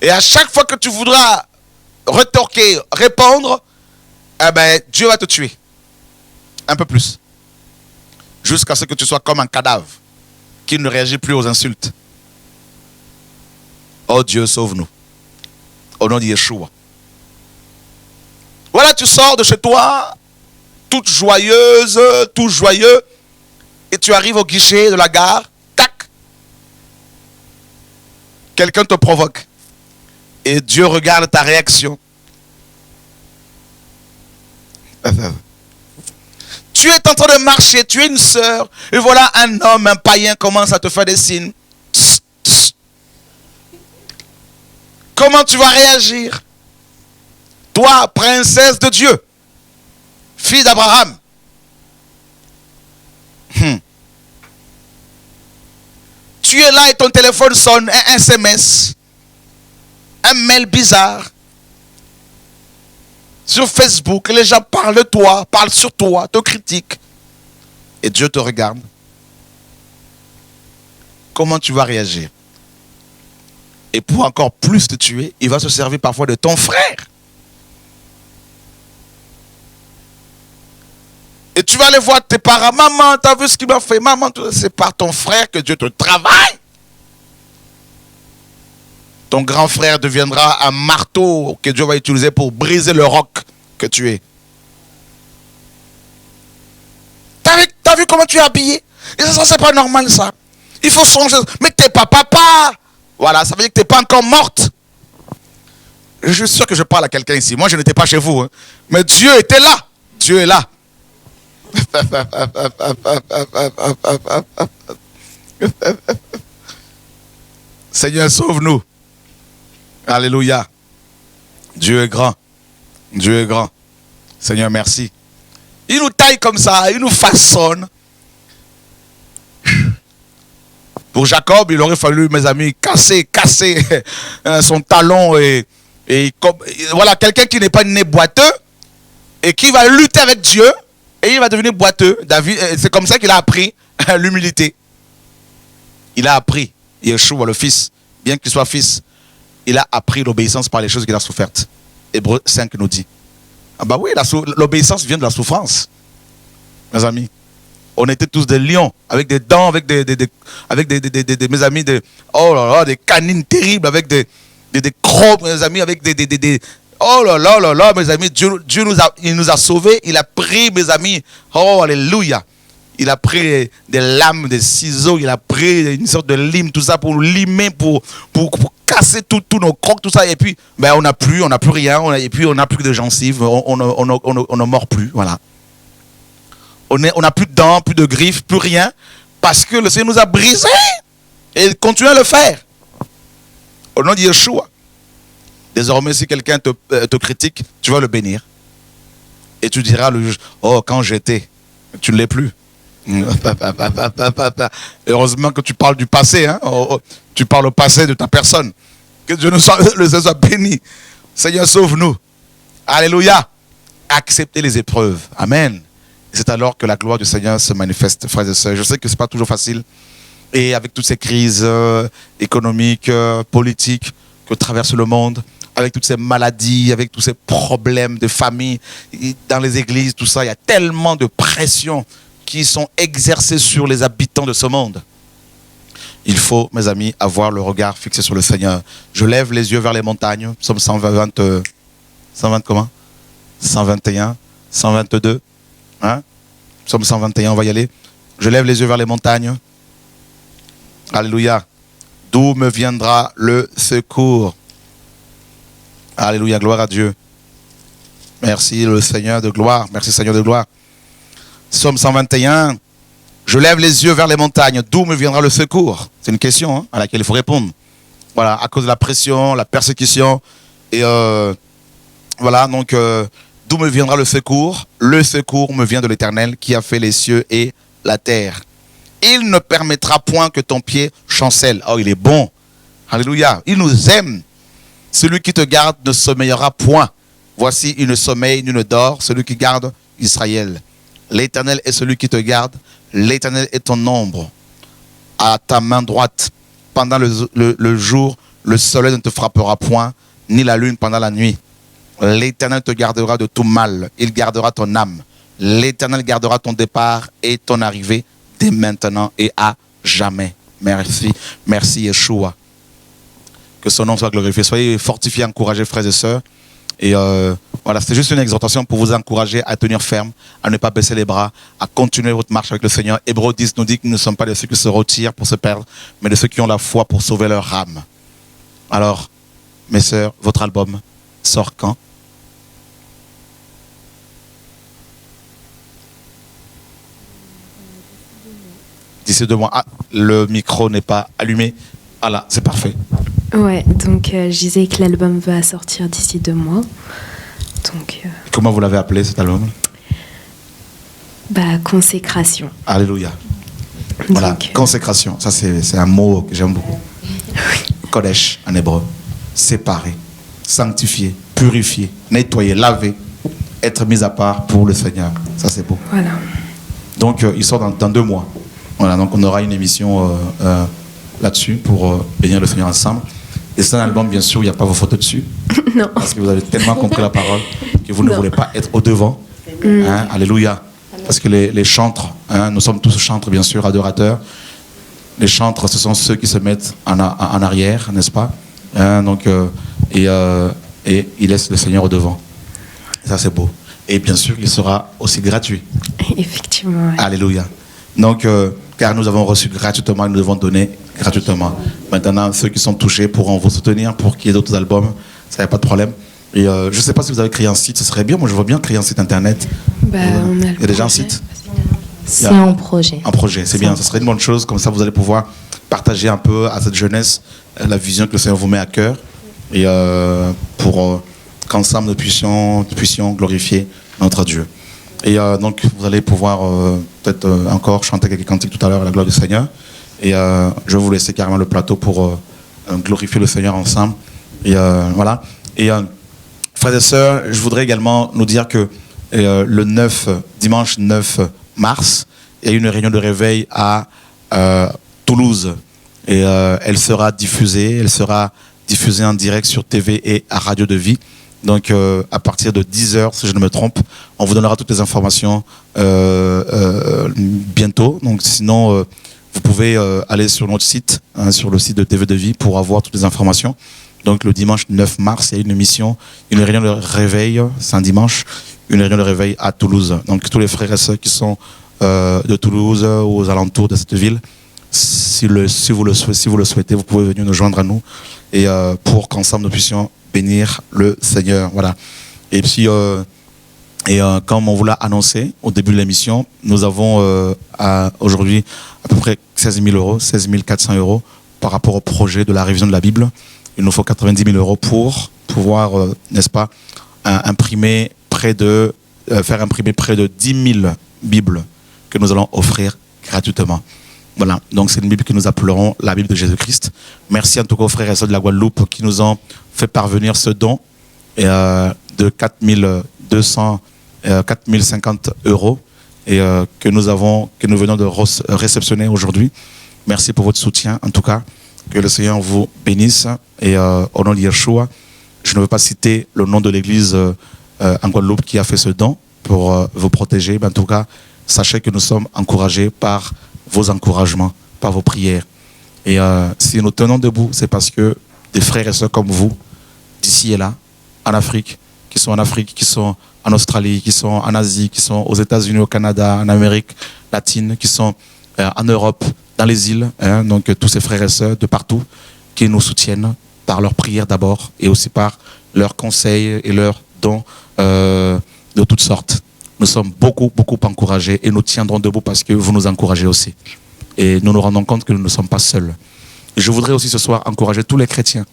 Et à chaque fois que tu voudras retorquer, répondre, eh ben, Dieu va te tuer. Un peu plus. Jusqu'à ce que tu sois comme un cadavre qui ne réagit plus aux insultes. Oh Dieu, sauve-nous. Au nom de Yeshua. Voilà, tu sors de chez toi, toute joyeuse, tout joyeux, et tu arrives au guichet de la gare, tac. Quelqu'un te provoque. Et Dieu regarde ta réaction. Tu es en train de marcher, tu es une sœur, et voilà un homme, un païen commence à te faire des signes. Tss, tss. Comment tu vas réagir? Toi, princesse de Dieu, fille d'Abraham. Tu es là et ton téléphone sonne, un SMS, un mail bizarre. Sur Facebook, les gens parlent de toi, parlent sur toi, te critiquent. Et Dieu te regarde. Comment tu vas réagir? Et pour encore plus te tuer, il va se servir parfois de ton frère. Et tu vas aller voir tes parents. Maman, tu as vu ce qu'il m'a fait? Maman, c'est par ton frère que Dieu te travaille. Ton grand frère deviendra un marteau que Dieu va utiliser pour briser le roc que tu es. T'as vu comment tu es habillé? Et ça, c'est pas normal, ça. Il faut changer. Mais t'es pas papa. Voilà, ça veut dire que t'es pas encore morte. Je suis sûr que je parle à quelqu'un ici. Moi, je n'étais pas chez vous. Hein. Mais Dieu était là. Dieu est là. Seigneur, sauve-nous. Alléluia. Dieu est grand. Dieu est grand. Seigneur, merci. Il nous taille comme ça, il nous façonne. Pour Jacob, il aurait fallu, mes amis, casser son talon et voilà, quelqu'un qui n'est pas né boiteux et qui va lutter avec Dieu et il va devenir boiteux. David, c'est comme ça qu'il a appris l'humilité. Il a appris, Yeshua, le fils, bien qu'il soit fils, il a appris l'obéissance par les choses qu'il a souffertes. Hébreux 5 nous dit. Ah bah oui, l'obéissance vient de la souffrance, mes amis. On était tous des lions, avec des dents, avec mes amis, oh là là, des canines terribles, avec des crocs, mes amis, avec oh là là là là, mes amis, Dieu il nous a sauvés, il a pris, mes amis, oh alléluia. Il a pris des lames, des ciseaux, il a pris une sorte de lime, tout ça pour nous limer, pour casser tous nos crocs, tout ça. Et puis, ben, on n'a plus rien, et puis on n'a plus de gencives, on ne mord plus, voilà. On n'a plus de dents, plus de griffes, plus rien, parce que le Seigneur nous a brisés et il continue à le faire. Au nom de Yeshua. Désormais, si quelqu'un te critique, tu vas le bénir. Et tu diras le juge, oh, quand j'étais, tu ne l'es plus. Heureusement que tu parles du passé, hein? Tu parles au passé de ta personne. Que Dieu nous soit béni. Seigneur, sauve-nous. Alléluia. Acceptez les épreuves. Amen. C'est alors que la gloire du Seigneur se manifeste, frères et sœurs. Je sais que ce n'est pas toujours facile. Et avec toutes ces crises économiques, politiques que traverse le monde, avec toutes ces maladies, avec tous ces problèmes de famille, dans les églises, tout ça, il y a tellement de pressions qui sont exercées sur les habitants de ce monde. Il faut, mes amis, avoir le regard fixé sur le Seigneur. Je lève les yeux vers les montagnes. Psaume 120 comment? 121, 122. Hein? Psaume 121, on va y aller. Je lève les yeux vers les montagnes. Alléluia. D'où me viendra le secours? Alléluia, gloire à Dieu. Merci le Seigneur de gloire. Merci Seigneur de gloire. Psaume 121. Je lève les yeux vers les montagnes. D'où me viendra le secours? C'est une question à laquelle il faut répondre. Voilà, à cause de la pression, la persécution. Et voilà, donc d'où me viendra le secours? Le secours me vient de l'Éternel qui a fait les cieux et la terre. Il ne permettra point que ton pied chancelle. Oh, il est bon. Alléluia. Il nous aime. Celui qui te garde ne sommeillera point. Voici, il ne sommeille, ni ne dort, celui qui garde Israël. L'Éternel est celui qui te garde. L'Éternel est ton ombre à ta main droite. Pendant le jour, le soleil ne te frappera point, ni la lune pendant la nuit. L'Éternel te gardera de tout mal. Il gardera ton âme. L'Éternel gardera ton départ et ton arrivée dès maintenant et à jamais. Merci. Merci Yeshua. Que son nom soit glorifié. Soyez fortifiés, encouragés, frères et sœurs. Et voilà, c'était juste une exhortation pour vous encourager à tenir ferme, à ne pas baisser les bras, à continuer votre marche avec le Seigneur. Hébreux 10 nous dit que nous ne sommes pas de ceux qui se retirent pour se perdre, mais de ceux qui ont la foi pour sauver leur âme. Alors, mes sœurs, votre album sort quand? D'ici 2 mois. Ah, le micro n'est pas allumé. Ah là, c'est parfait. Ouais, donc je disais que l'album va sortir d'ici 2 mois. Donc, comment vous l'avez appelé cet album? Consécration. Alléluia. Voilà, Donc, consécration. Ça, c'est un mot que j'aime beaucoup. Kodesh en hébreu. Séparé, sanctifié, purifié, nettoyé, lavé, être mis à part pour le Seigneur. Ça, c'est beau. Voilà. Donc, il sort dans 2 mois. Voilà, donc on aura une émission là-dessus pour bénir le Seigneur ensemble. Et c'est un album, bien sûr, il n'y a pas vos photos dessus. Non. Parce que vous avez tellement compris la parole que vous ne voulez pas être au-devant. Hein, alléluia. Parce que les chantres, hein, nous sommes tous chantres, bien sûr, adorateurs. Les chantres, ce sont ceux qui se mettent en arrière, n'est-ce pas? Hein, donc, et ils laissent le Seigneur au-devant. Ça, c'est beau. Et bien sûr, il sera aussi gratuit. Effectivement. Ouais. Alléluia. Donc, car nous avons reçu gratuitement et nous devons donner gratuitement. Maintenant, ceux qui sont touchés pourront vous soutenir pour qu'il y ait d'autres albums. Ça n'y a pas de problème. Et je ne sais pas si vous avez créé un site, ce serait bien. Moi, je veux bien créer un site internet. On a il y a déjà un site? C'est en projet. Un projet, c'est bien. Ce serait une bonne chose. Comme ça, vous allez pouvoir partager un peu à cette jeunesse la vision que le Seigneur vous met à cœur. Et pour qu'ensemble nous puissions glorifier notre Dieu. Et donc, vous allez pouvoir peut-être encore chanter quelques cantiques tout à l'heure à la gloire du Seigneur. Et je vais vous laisser carrément le plateau pour glorifier le Seigneur ensemble. Et voilà. Et frères et sœurs, je voudrais également nous dire que dimanche 9 mars, il y a une réunion de réveil à Toulouse. Et elle sera diffusée en direct sur TV et à Radio de Vie. Donc, à partir de 10h, si je ne me trompe, on vous donnera toutes les informations bientôt. Donc, sinon, vous pouvez aller sur notre site, hein, sur le site de TV de Vie, pour avoir toutes les informations. Donc, le dimanche 9 mars, il y a une réunion de réveil, c'est un dimanche, une réunion de réveil à Toulouse. Donc, tous les frères et sœurs qui sont de Toulouse ou aux alentours de cette ville, si vous le souhaitez, vous pouvez venir nous joindre à nous et pour qu'ensemble nous puissions bénir le Seigneur. Voilà. Et puis, comme on vous l'a annoncé au début de l'émission, nous avons aujourd'hui à peu près 16 000 €, 16 400 € par rapport au projet de la révision de la Bible. Il nous faut 90 000 € pour pouvoir, n'est-ce pas, faire imprimer près de 10 000 Bibles que nous allons offrir gratuitement. Voilà, donc c'est une Bible que nous appellerons la Bible de Jésus-Christ. Merci en tout cas aux frères et sœurs de la Guadeloupe qui nous ont fait parvenir ce don de 4 050 € et que nous venons de réceptionner aujourd'hui. Merci pour votre soutien en tout cas. Que le Seigneur vous bénisse et au nom de Yeshua, je ne veux pas citer le nom de l'église en Guadeloupe qui a fait ce don pour vous protéger, mais en tout cas, sachez que nous sommes encouragés par vos encouragements, par vos prières. Et si nous tenons debout, c'est parce que des frères et sœurs comme vous, d'ici et là, en Afrique, qui sont en Australie, qui sont en Asie, qui sont aux États-Unis, au Canada, en Amérique latine, qui sont en Europe, dans les îles, hein, donc tous ces frères et sœurs de partout qui nous soutiennent par leurs prières d'abord et aussi par leurs conseils et leurs dons de toutes sortes. Nous sommes beaucoup encouragés et nous tiendrons debout parce que vous nous encouragez aussi. Et nous nous rendons compte que nous ne sommes pas seuls. Et je voudrais aussi ce soir encourager tous les chrétiens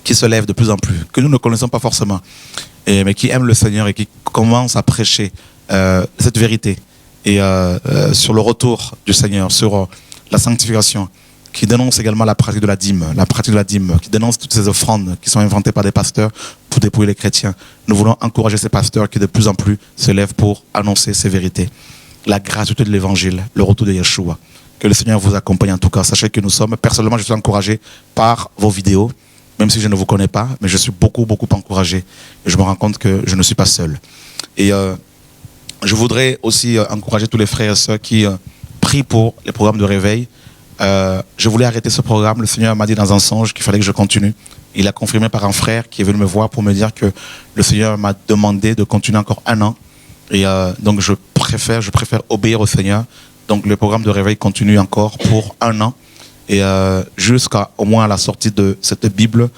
qui se lèvent de plus en plus, que nous ne connaissons pas forcément, mais qui aiment le Seigneur et qui commencent à prêcher cette vérité et sur le retour du Seigneur, sur la sanctification, qui dénonce également la pratique de la dîme, qui dénonce toutes ces offrandes qui sont inventées par des pasteurs pour dépouiller les chrétiens. Nous voulons encourager ces pasteurs qui de plus en plus se lèvent pour annoncer ces vérités. La gratuité de l'évangile, le retour de Yeshua. Que le Seigneur vous accompagne en tout cas. Sachez que nous sommes, personnellement, je suis encouragé par vos vidéos, même si je ne vous connais pas, mais je suis beaucoup encouragé. Et je me rends compte que je ne suis pas seul. Et je voudrais aussi encourager tous les frères et sœurs qui prient pour les programmes de réveil. Je voulais arrêter ce programme. Le Seigneur m'a dit dans un songe qu'il fallait que je continue. Il a confirmé par un frère qui est venu me voir pour me dire que le Seigneur m'a demandé de continuer encore 1 an. Et donc je préfère obéir au Seigneur. Donc le programme de réveil continue encore pour 1 an. Et jusqu'à au moins la sortie de cette Bible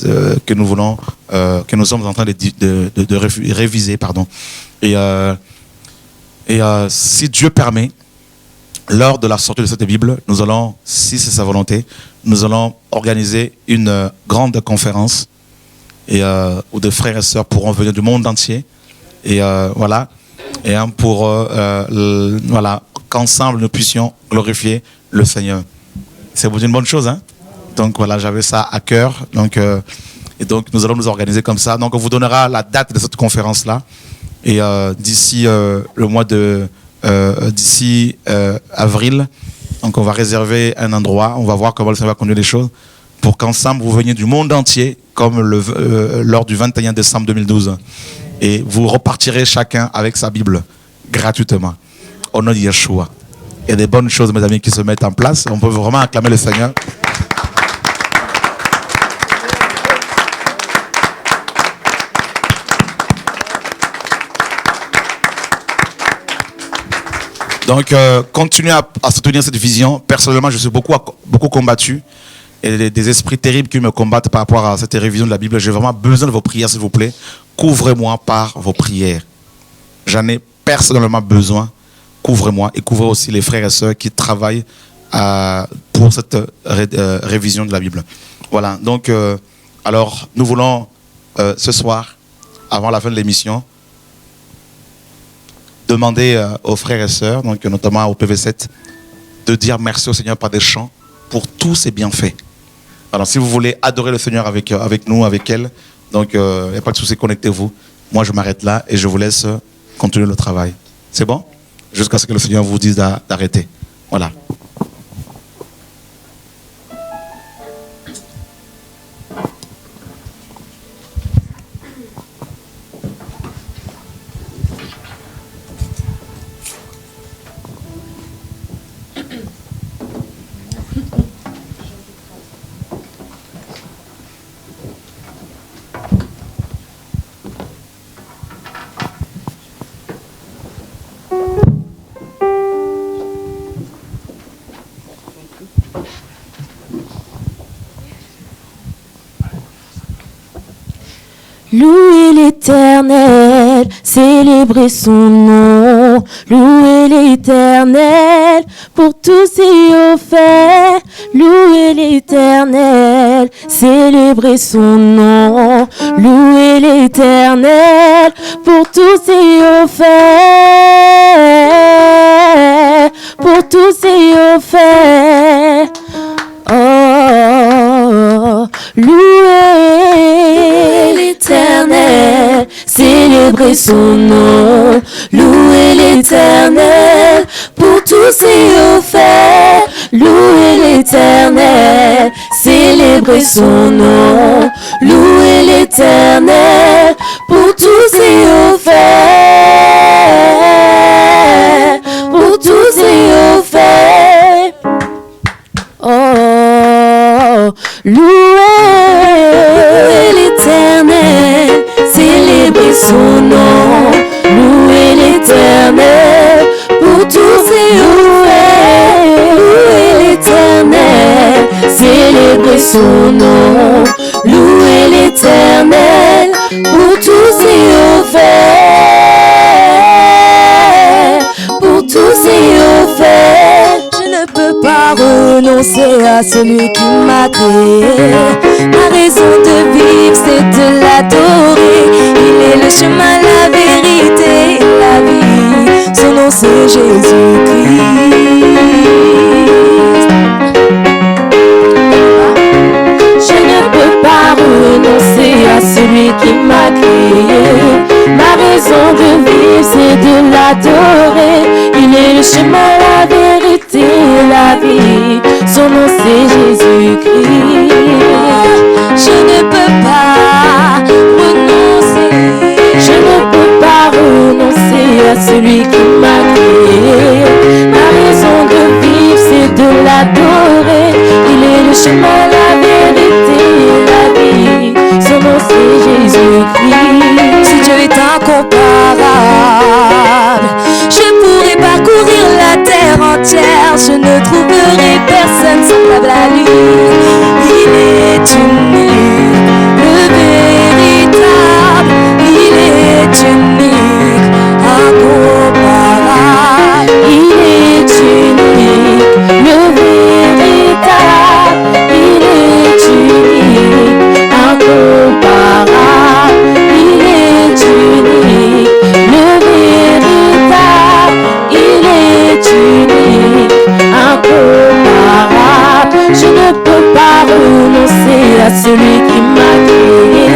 que nous voulons, que nous sommes en train de réviser, pardon. Et si Dieu permet, lors de la sortie de cette Bible, nous allons, si c'est sa volonté, nous allons organiser une grande conférence où des frères et sœurs pourront venir du monde entier. Et voilà, et pour voilà, qu'ensemble nous puissions glorifier le Seigneur. C'est une bonne chose, hein? Donc voilà, j'avais ça à cœur. Donc, et donc nous allons nous organiser comme ça. Donc on vous donnera la date de cette conférence-là. Et d'ici le mois de d'ici avril, donc on va réserver un endroit. On va voir comment le Seigneur va conduire les choses pour qu'ensemble vous veniez du monde entier, comme lors du 21 décembre 2012. Et vous repartirez chacun avec sa Bible gratuitement au nom de Yeshua. Il y a des bonnes choses, mes amis, qui se mettent en place. On peut vraiment acclamer le Seigneur. Donc, continuez à soutenir cette vision. Personnellement, je suis beaucoup combattu. Et des esprits terribles qui me combattent par rapport à cette révision de la Bible. J'ai vraiment besoin de vos prières, s'il vous plaît. Couvrez-moi par vos prières. J'en ai personnellement besoin. Couvrez-moi et couvrez aussi les frères et sœurs qui travaillent pour cette révision de la Bible. Voilà, donc, alors, nous voulons ce soir, avant la fin de l'émission, demander aux frères et sœurs, donc notamment au PV7, de dire merci au Seigneur par des chants pour tous ses bienfaits. Alors, si vous voulez adorer le Seigneur avec nous, avec elle, donc, il n'y a pas de souci, connectez-vous. Moi, je m'arrête là et je vous laisse continuer le travail. C'est bon? Jusqu'à ce que le Seigneur vous dise d'arrêter. Voilà. Louez l'Éternel, célébrez son nom. Louez l'Éternel pour tous ses hauts faits. Louez l'Éternel, célébrez son nom. Louez l'Éternel pour tous ses hauts faits. Pour tous ses hauts faits. Oh, louez l'Éternel, célébrez son nom. Louez l'Éternel pour tous ses hauts faits. Louez l'Éternel, célébrez son nom. Louez l'Éternel pour tous ses hauts faits. Pour tous ses hauts faits. Oh, louez l'Éternel, célébrez son nom. Louez l'Éternel pour tous ses hauts faits. Louez son nom, louez l'Éternel pour tous ses hauts faits, pour tous ses hauts faits. Je ne peux pas renoncer à celui qui m'a créé. Ma raison de vivre, c'est de l'adorer. Il est le chemin, la vérité et la vie. Son nom, c'est Jésus-Christ. Je ne peux pas renoncer à celui qui m'a créé. Ma raison de vivre, c'est de l'adorer. Il est le chemin, la vérité et la vie. Son nom, c'est Jésus-Christ. Je ne peux pas renoncer. Je ne peux pas renoncer à celui qui m'a créé. Ma raison de vivre, c'est de l'adorer. Il est le chemin, la vérité et la vie. Son nom, c'est Jésus-Christ. Si Dieu est incomparable, je pourrais parcourir la terre entière. Je ne trouverai personne semblable à lui. Il est unique, le véritable. Il est unique, incomparable. Il est unique, le véritable. Il est unique, incomparable. Il est unique, le véritable. Il est unique, incomparable. Je ne peux pas renoncer à celui qui m'a créé.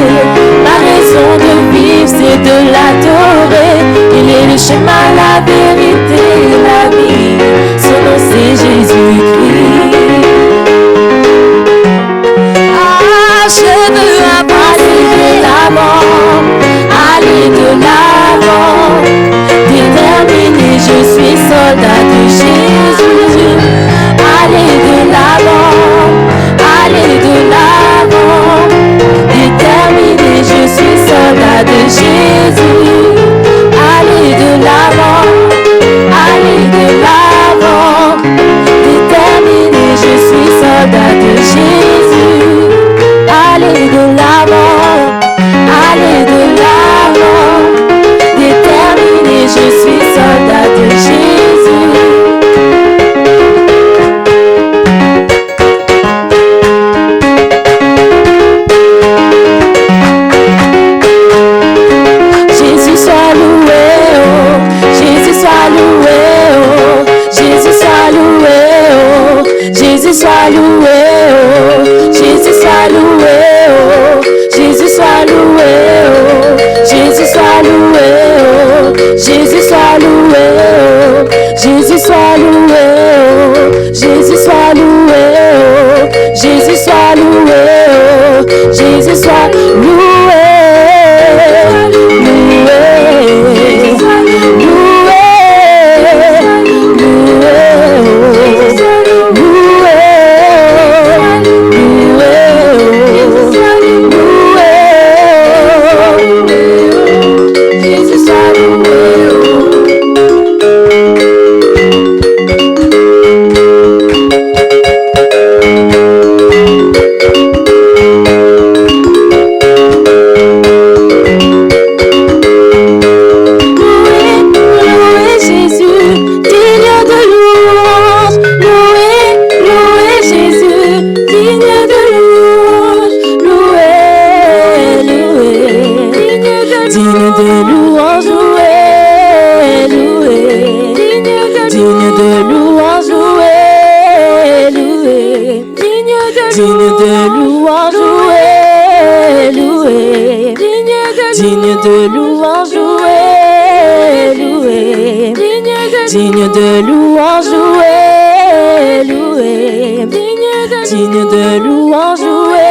Ma raison de vivre, c'est de l'adorer. Il est le chemin, la vérité et la vie. Son nom, c'est Jésus-Christ. Ah, je veux aller de l'avant, aller de l'avant. Déterminé, je suis soldat de Jésus. Aller de l'avant, aller de l'avant. Déterminé, je suis soldat de Jésus. Aller de l'avant, aller de l'avant. Déterminé, je suis soldat de Jésus. Aller de l'avant, aller de l'avant. Déterminé, je suis soldat de Jésus. Jésus soit loué, oh. Jésus soit loué, oh. Jésus soit loué, oh. Jésus soit loué, oh. Jésus soit loué, oh. Jésus soit loué, oh. Jésus soit loué, oh. Jésus soit loué, oh. Jésus soit loué, oh. Jésus soit loué, oh. Jésus soit loué, oh. Jésus soit loué. Digne de louange, loué, loué. Digne de louange, loué,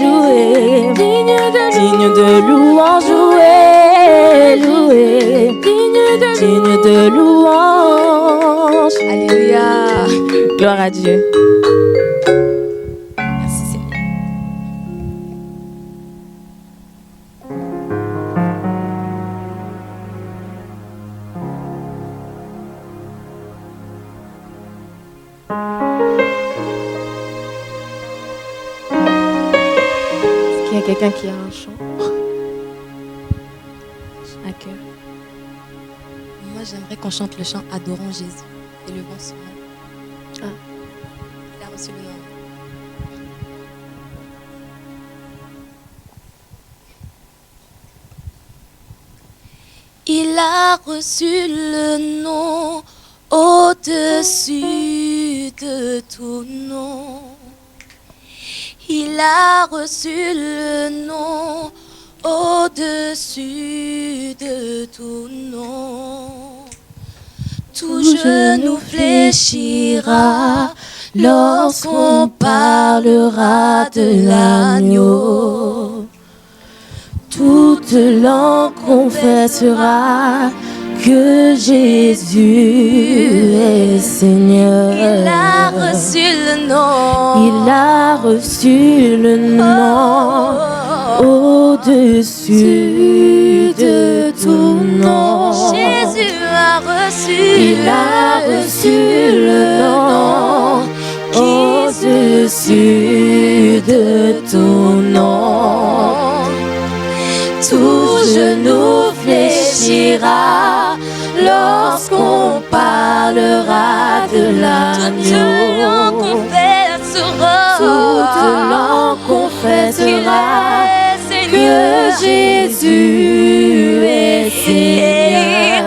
loué. Digne de louange, loué, loué. Digne de louange. Alléluia. Gloire à Dieu. Merci Seigneur. quelqu'un qui a un chant à cœur? Moi, j'aimerais qu'on chante le chant Adorons Jésus et le vent son nom. Ah. Il a reçu le nom. Il a reçu le nom au-dessus de tout nom. Il a reçu le nom au-dessus de tout nom. Tout genou fléchira lorsqu'on parlera de l'agneau. Toute langue confessera que Jésus est Seigneur. Il a reçu le nom. Il a reçu le nom au-dessus de tout nom. Jésus a reçu. Il a reçu le nom au-dessus de tout nom. Tout genou fléchira lorsqu'on parlera de l'agneau. Toute langue confessera que Jésus est Seigneur.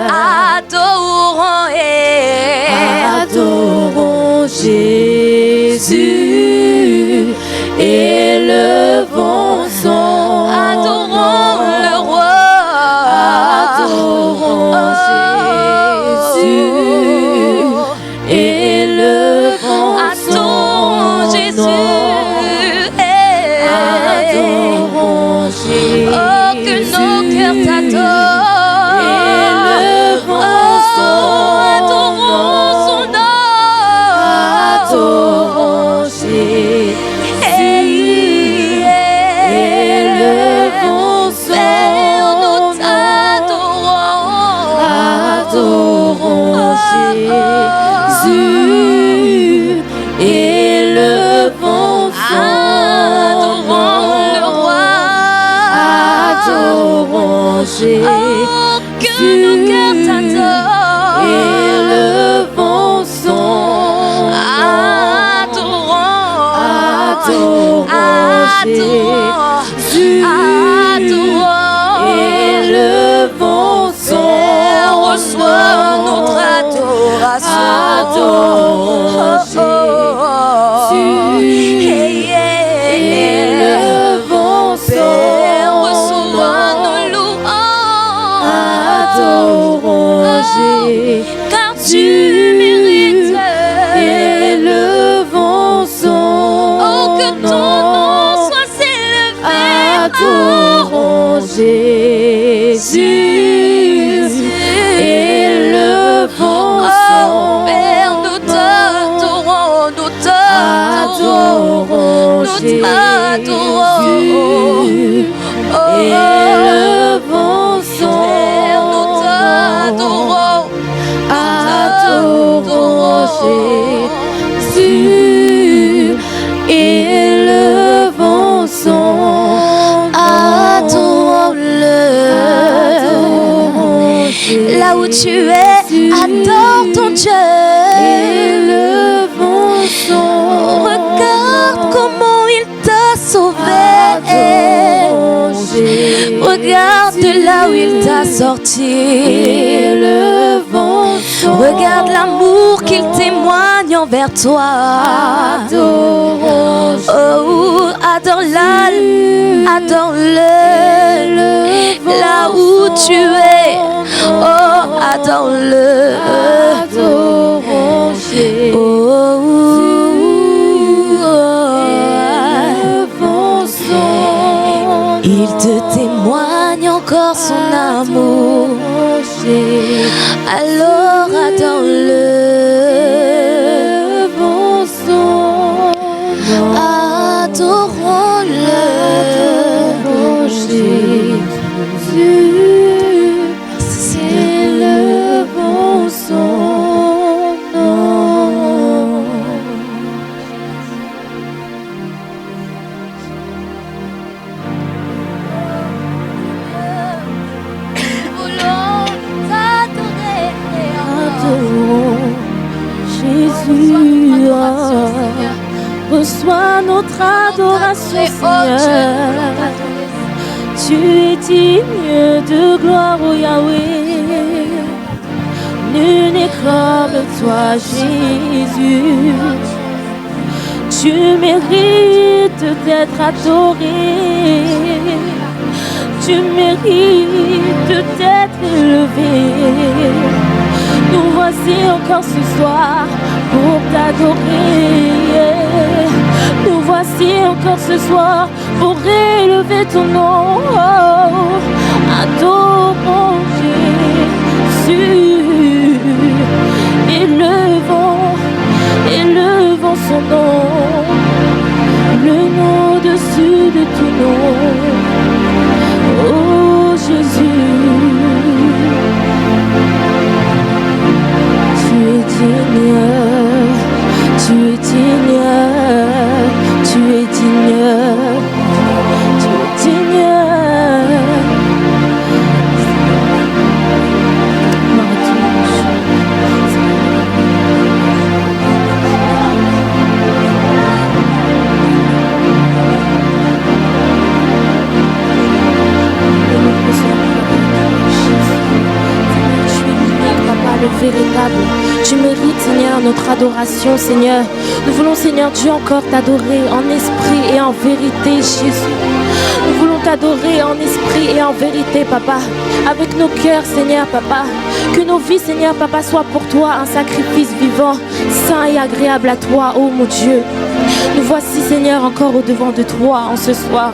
Adorons Jésus et levons son. Adorons le roi. Adorons Jésus et levons son nom. Adorons Jésus. Oh, que nos cœurs t'adorent. Et levons son nom. Adorons son nom. Adorons Jésus. Jésus et levons son nom. Le roi. Adorons Jésus. Que nos cœurs t'adorent. Et levons son nom. Adorons Jésus. Et levons son nom. Reçois notre adoration. Adorons Jésus et levons son nom. Reçois nos louanges. Adorons Jésus, car tu mérites. Et levons son nom. Oh, que ton nom soit élevé. Adorons Jésus. Adorons Jésus et levons son nom. Adorons Jésus et levons son nom. Adorons-le. Là où tu es, adore ton Dieu. Et levons son nom. Regarde comment il t'a sauvé. Regarde de là où il t'a sorti. Regarde l'amour qu'il témoigne envers toi. Oh, adore-la, adore-le. Là où tu es, oh, adore-le. Il te témoigne encore son amour. Alors adore-le. Adorons-le. Élevons son nom. notre adoration, Seigneur. Tu es digne de gloire, ô Yahweh. Nul n'est comme toi, Jésus. Tu mérites d'être adoré. Tu mérites d'être élevé. Nous voici encore ce soir pour t'adorer. Nous voici encore ce soir pour élever ton nom. Oh, adorons Jésus. Élevons son nom, le nom au-dessus de tout nom. Oh Jésus, tu es digne, tu es digne, tu es digne, tu es digne. Véritable. Tu mérites, Seigneur, notre adoration, Seigneur. Nous voulons, Seigneur Dieu, encore t'adorer en esprit et en vérité, Jésus. Nous voulons t'adorer en esprit et en vérité, Papa. Avec nos cœurs, Seigneur, Papa. Que nos vies, Seigneur, Papa, soient pour toi un sacrifice vivant, saint et agréable à toi, ô mon Dieu. Nous voici, Seigneur, encore au-devant de toi en ce soir.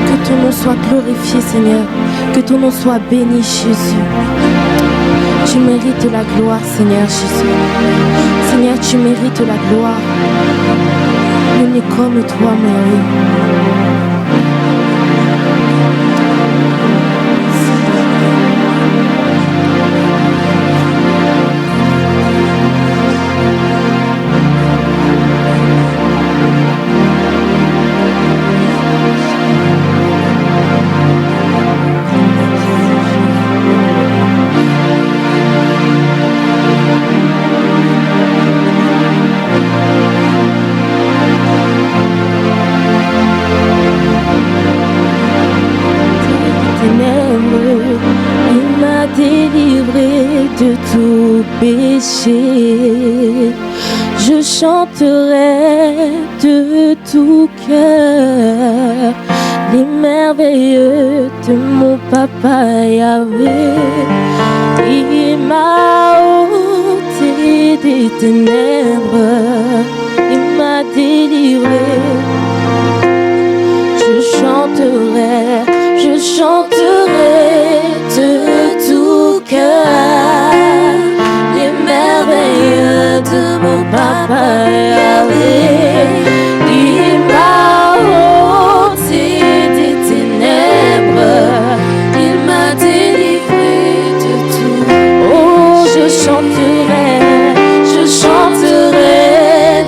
Que ton nom soit glorifié, Seigneur. Que ton nom soit béni, Jésus. Tu mérites la gloire, Seigneur Jésus. Seigneur, tu mérites la gloire. Nul n'est comme toi, Marie. De tout péché, je chanterai de tout cœur les merveilleux de mon papa Yahweh. Il m'a ôté des ténèbres, il m'a délivré. Je chanterai de tout cœur les merveilles de mon papa Yahweh. Il m'a ôté des ténèbres, il m'a délivré de tout. Oh, je chanterai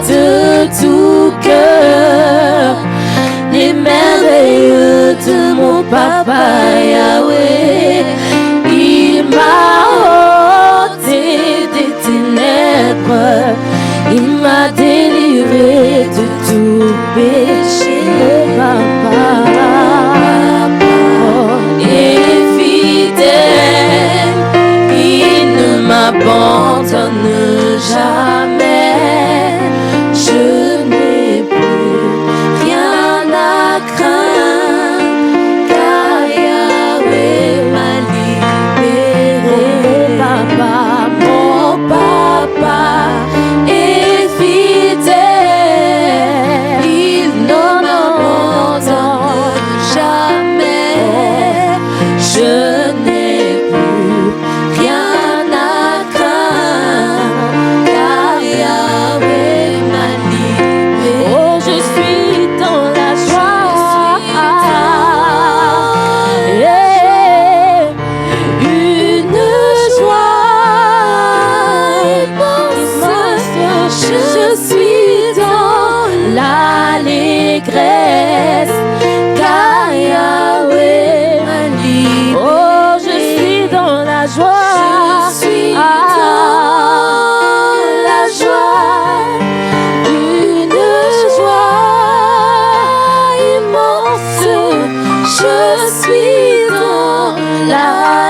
de tout cœur les merveilles de mon papa Yahweh. Il m'a ôté des ténèbres, il m'a délivré de tout péché. Papa, oh, et fidèle, il ne m'abandonne jamais. Je n'ai plus rien à craindre, car Yahweh m'a libéré. Mon papa est fidèle, il ne m'abandonne jamais. Je n'ai plus rien à craindre, car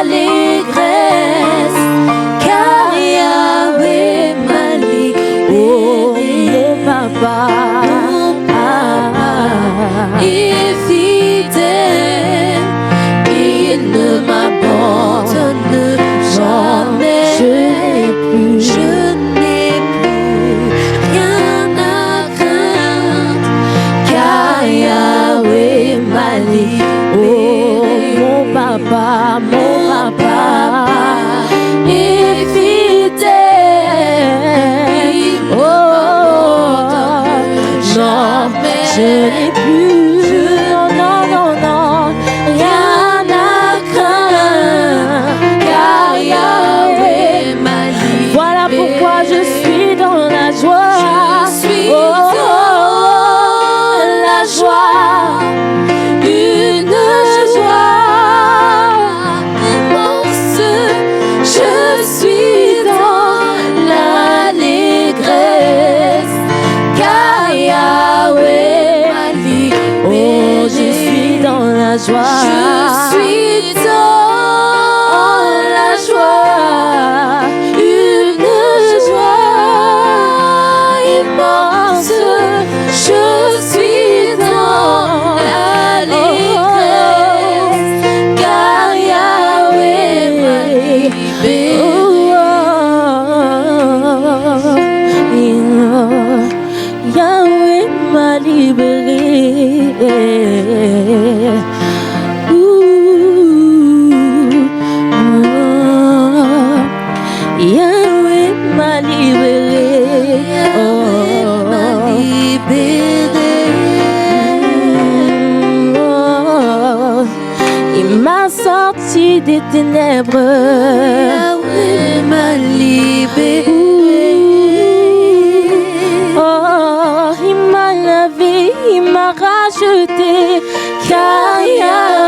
l'allégresse, car Yahweh m'a libéré. Oh, mon papa, est fidèle, il ne m'abandonne jamais. Je n'ai plus rien à craindre, car Yahweh m'a libéré. Oh, mon papa est fidèle. Oh, non, je n'ai plus, non, rien à craindre, car Yahweh m'a libéré. Voilà pourquoi je suis dans la joie. Je suis dans la joie, une joie immense. Je suis dans l'allégresse, car Yahweh m'a libéré. Oh, je suis dans la joie. Je suis dans la joie, une joie immense. Je suis dans l'allégresse, car Yahweh m'a libéré. Yahweh m'a libéré. Yahweh m'a libéré. Yahweh m'a libéré. Il m'a sorti des ténèbres. Yahweh m'a libéré. Oh, il m'a lavé, il m'a racheté, car Yahweh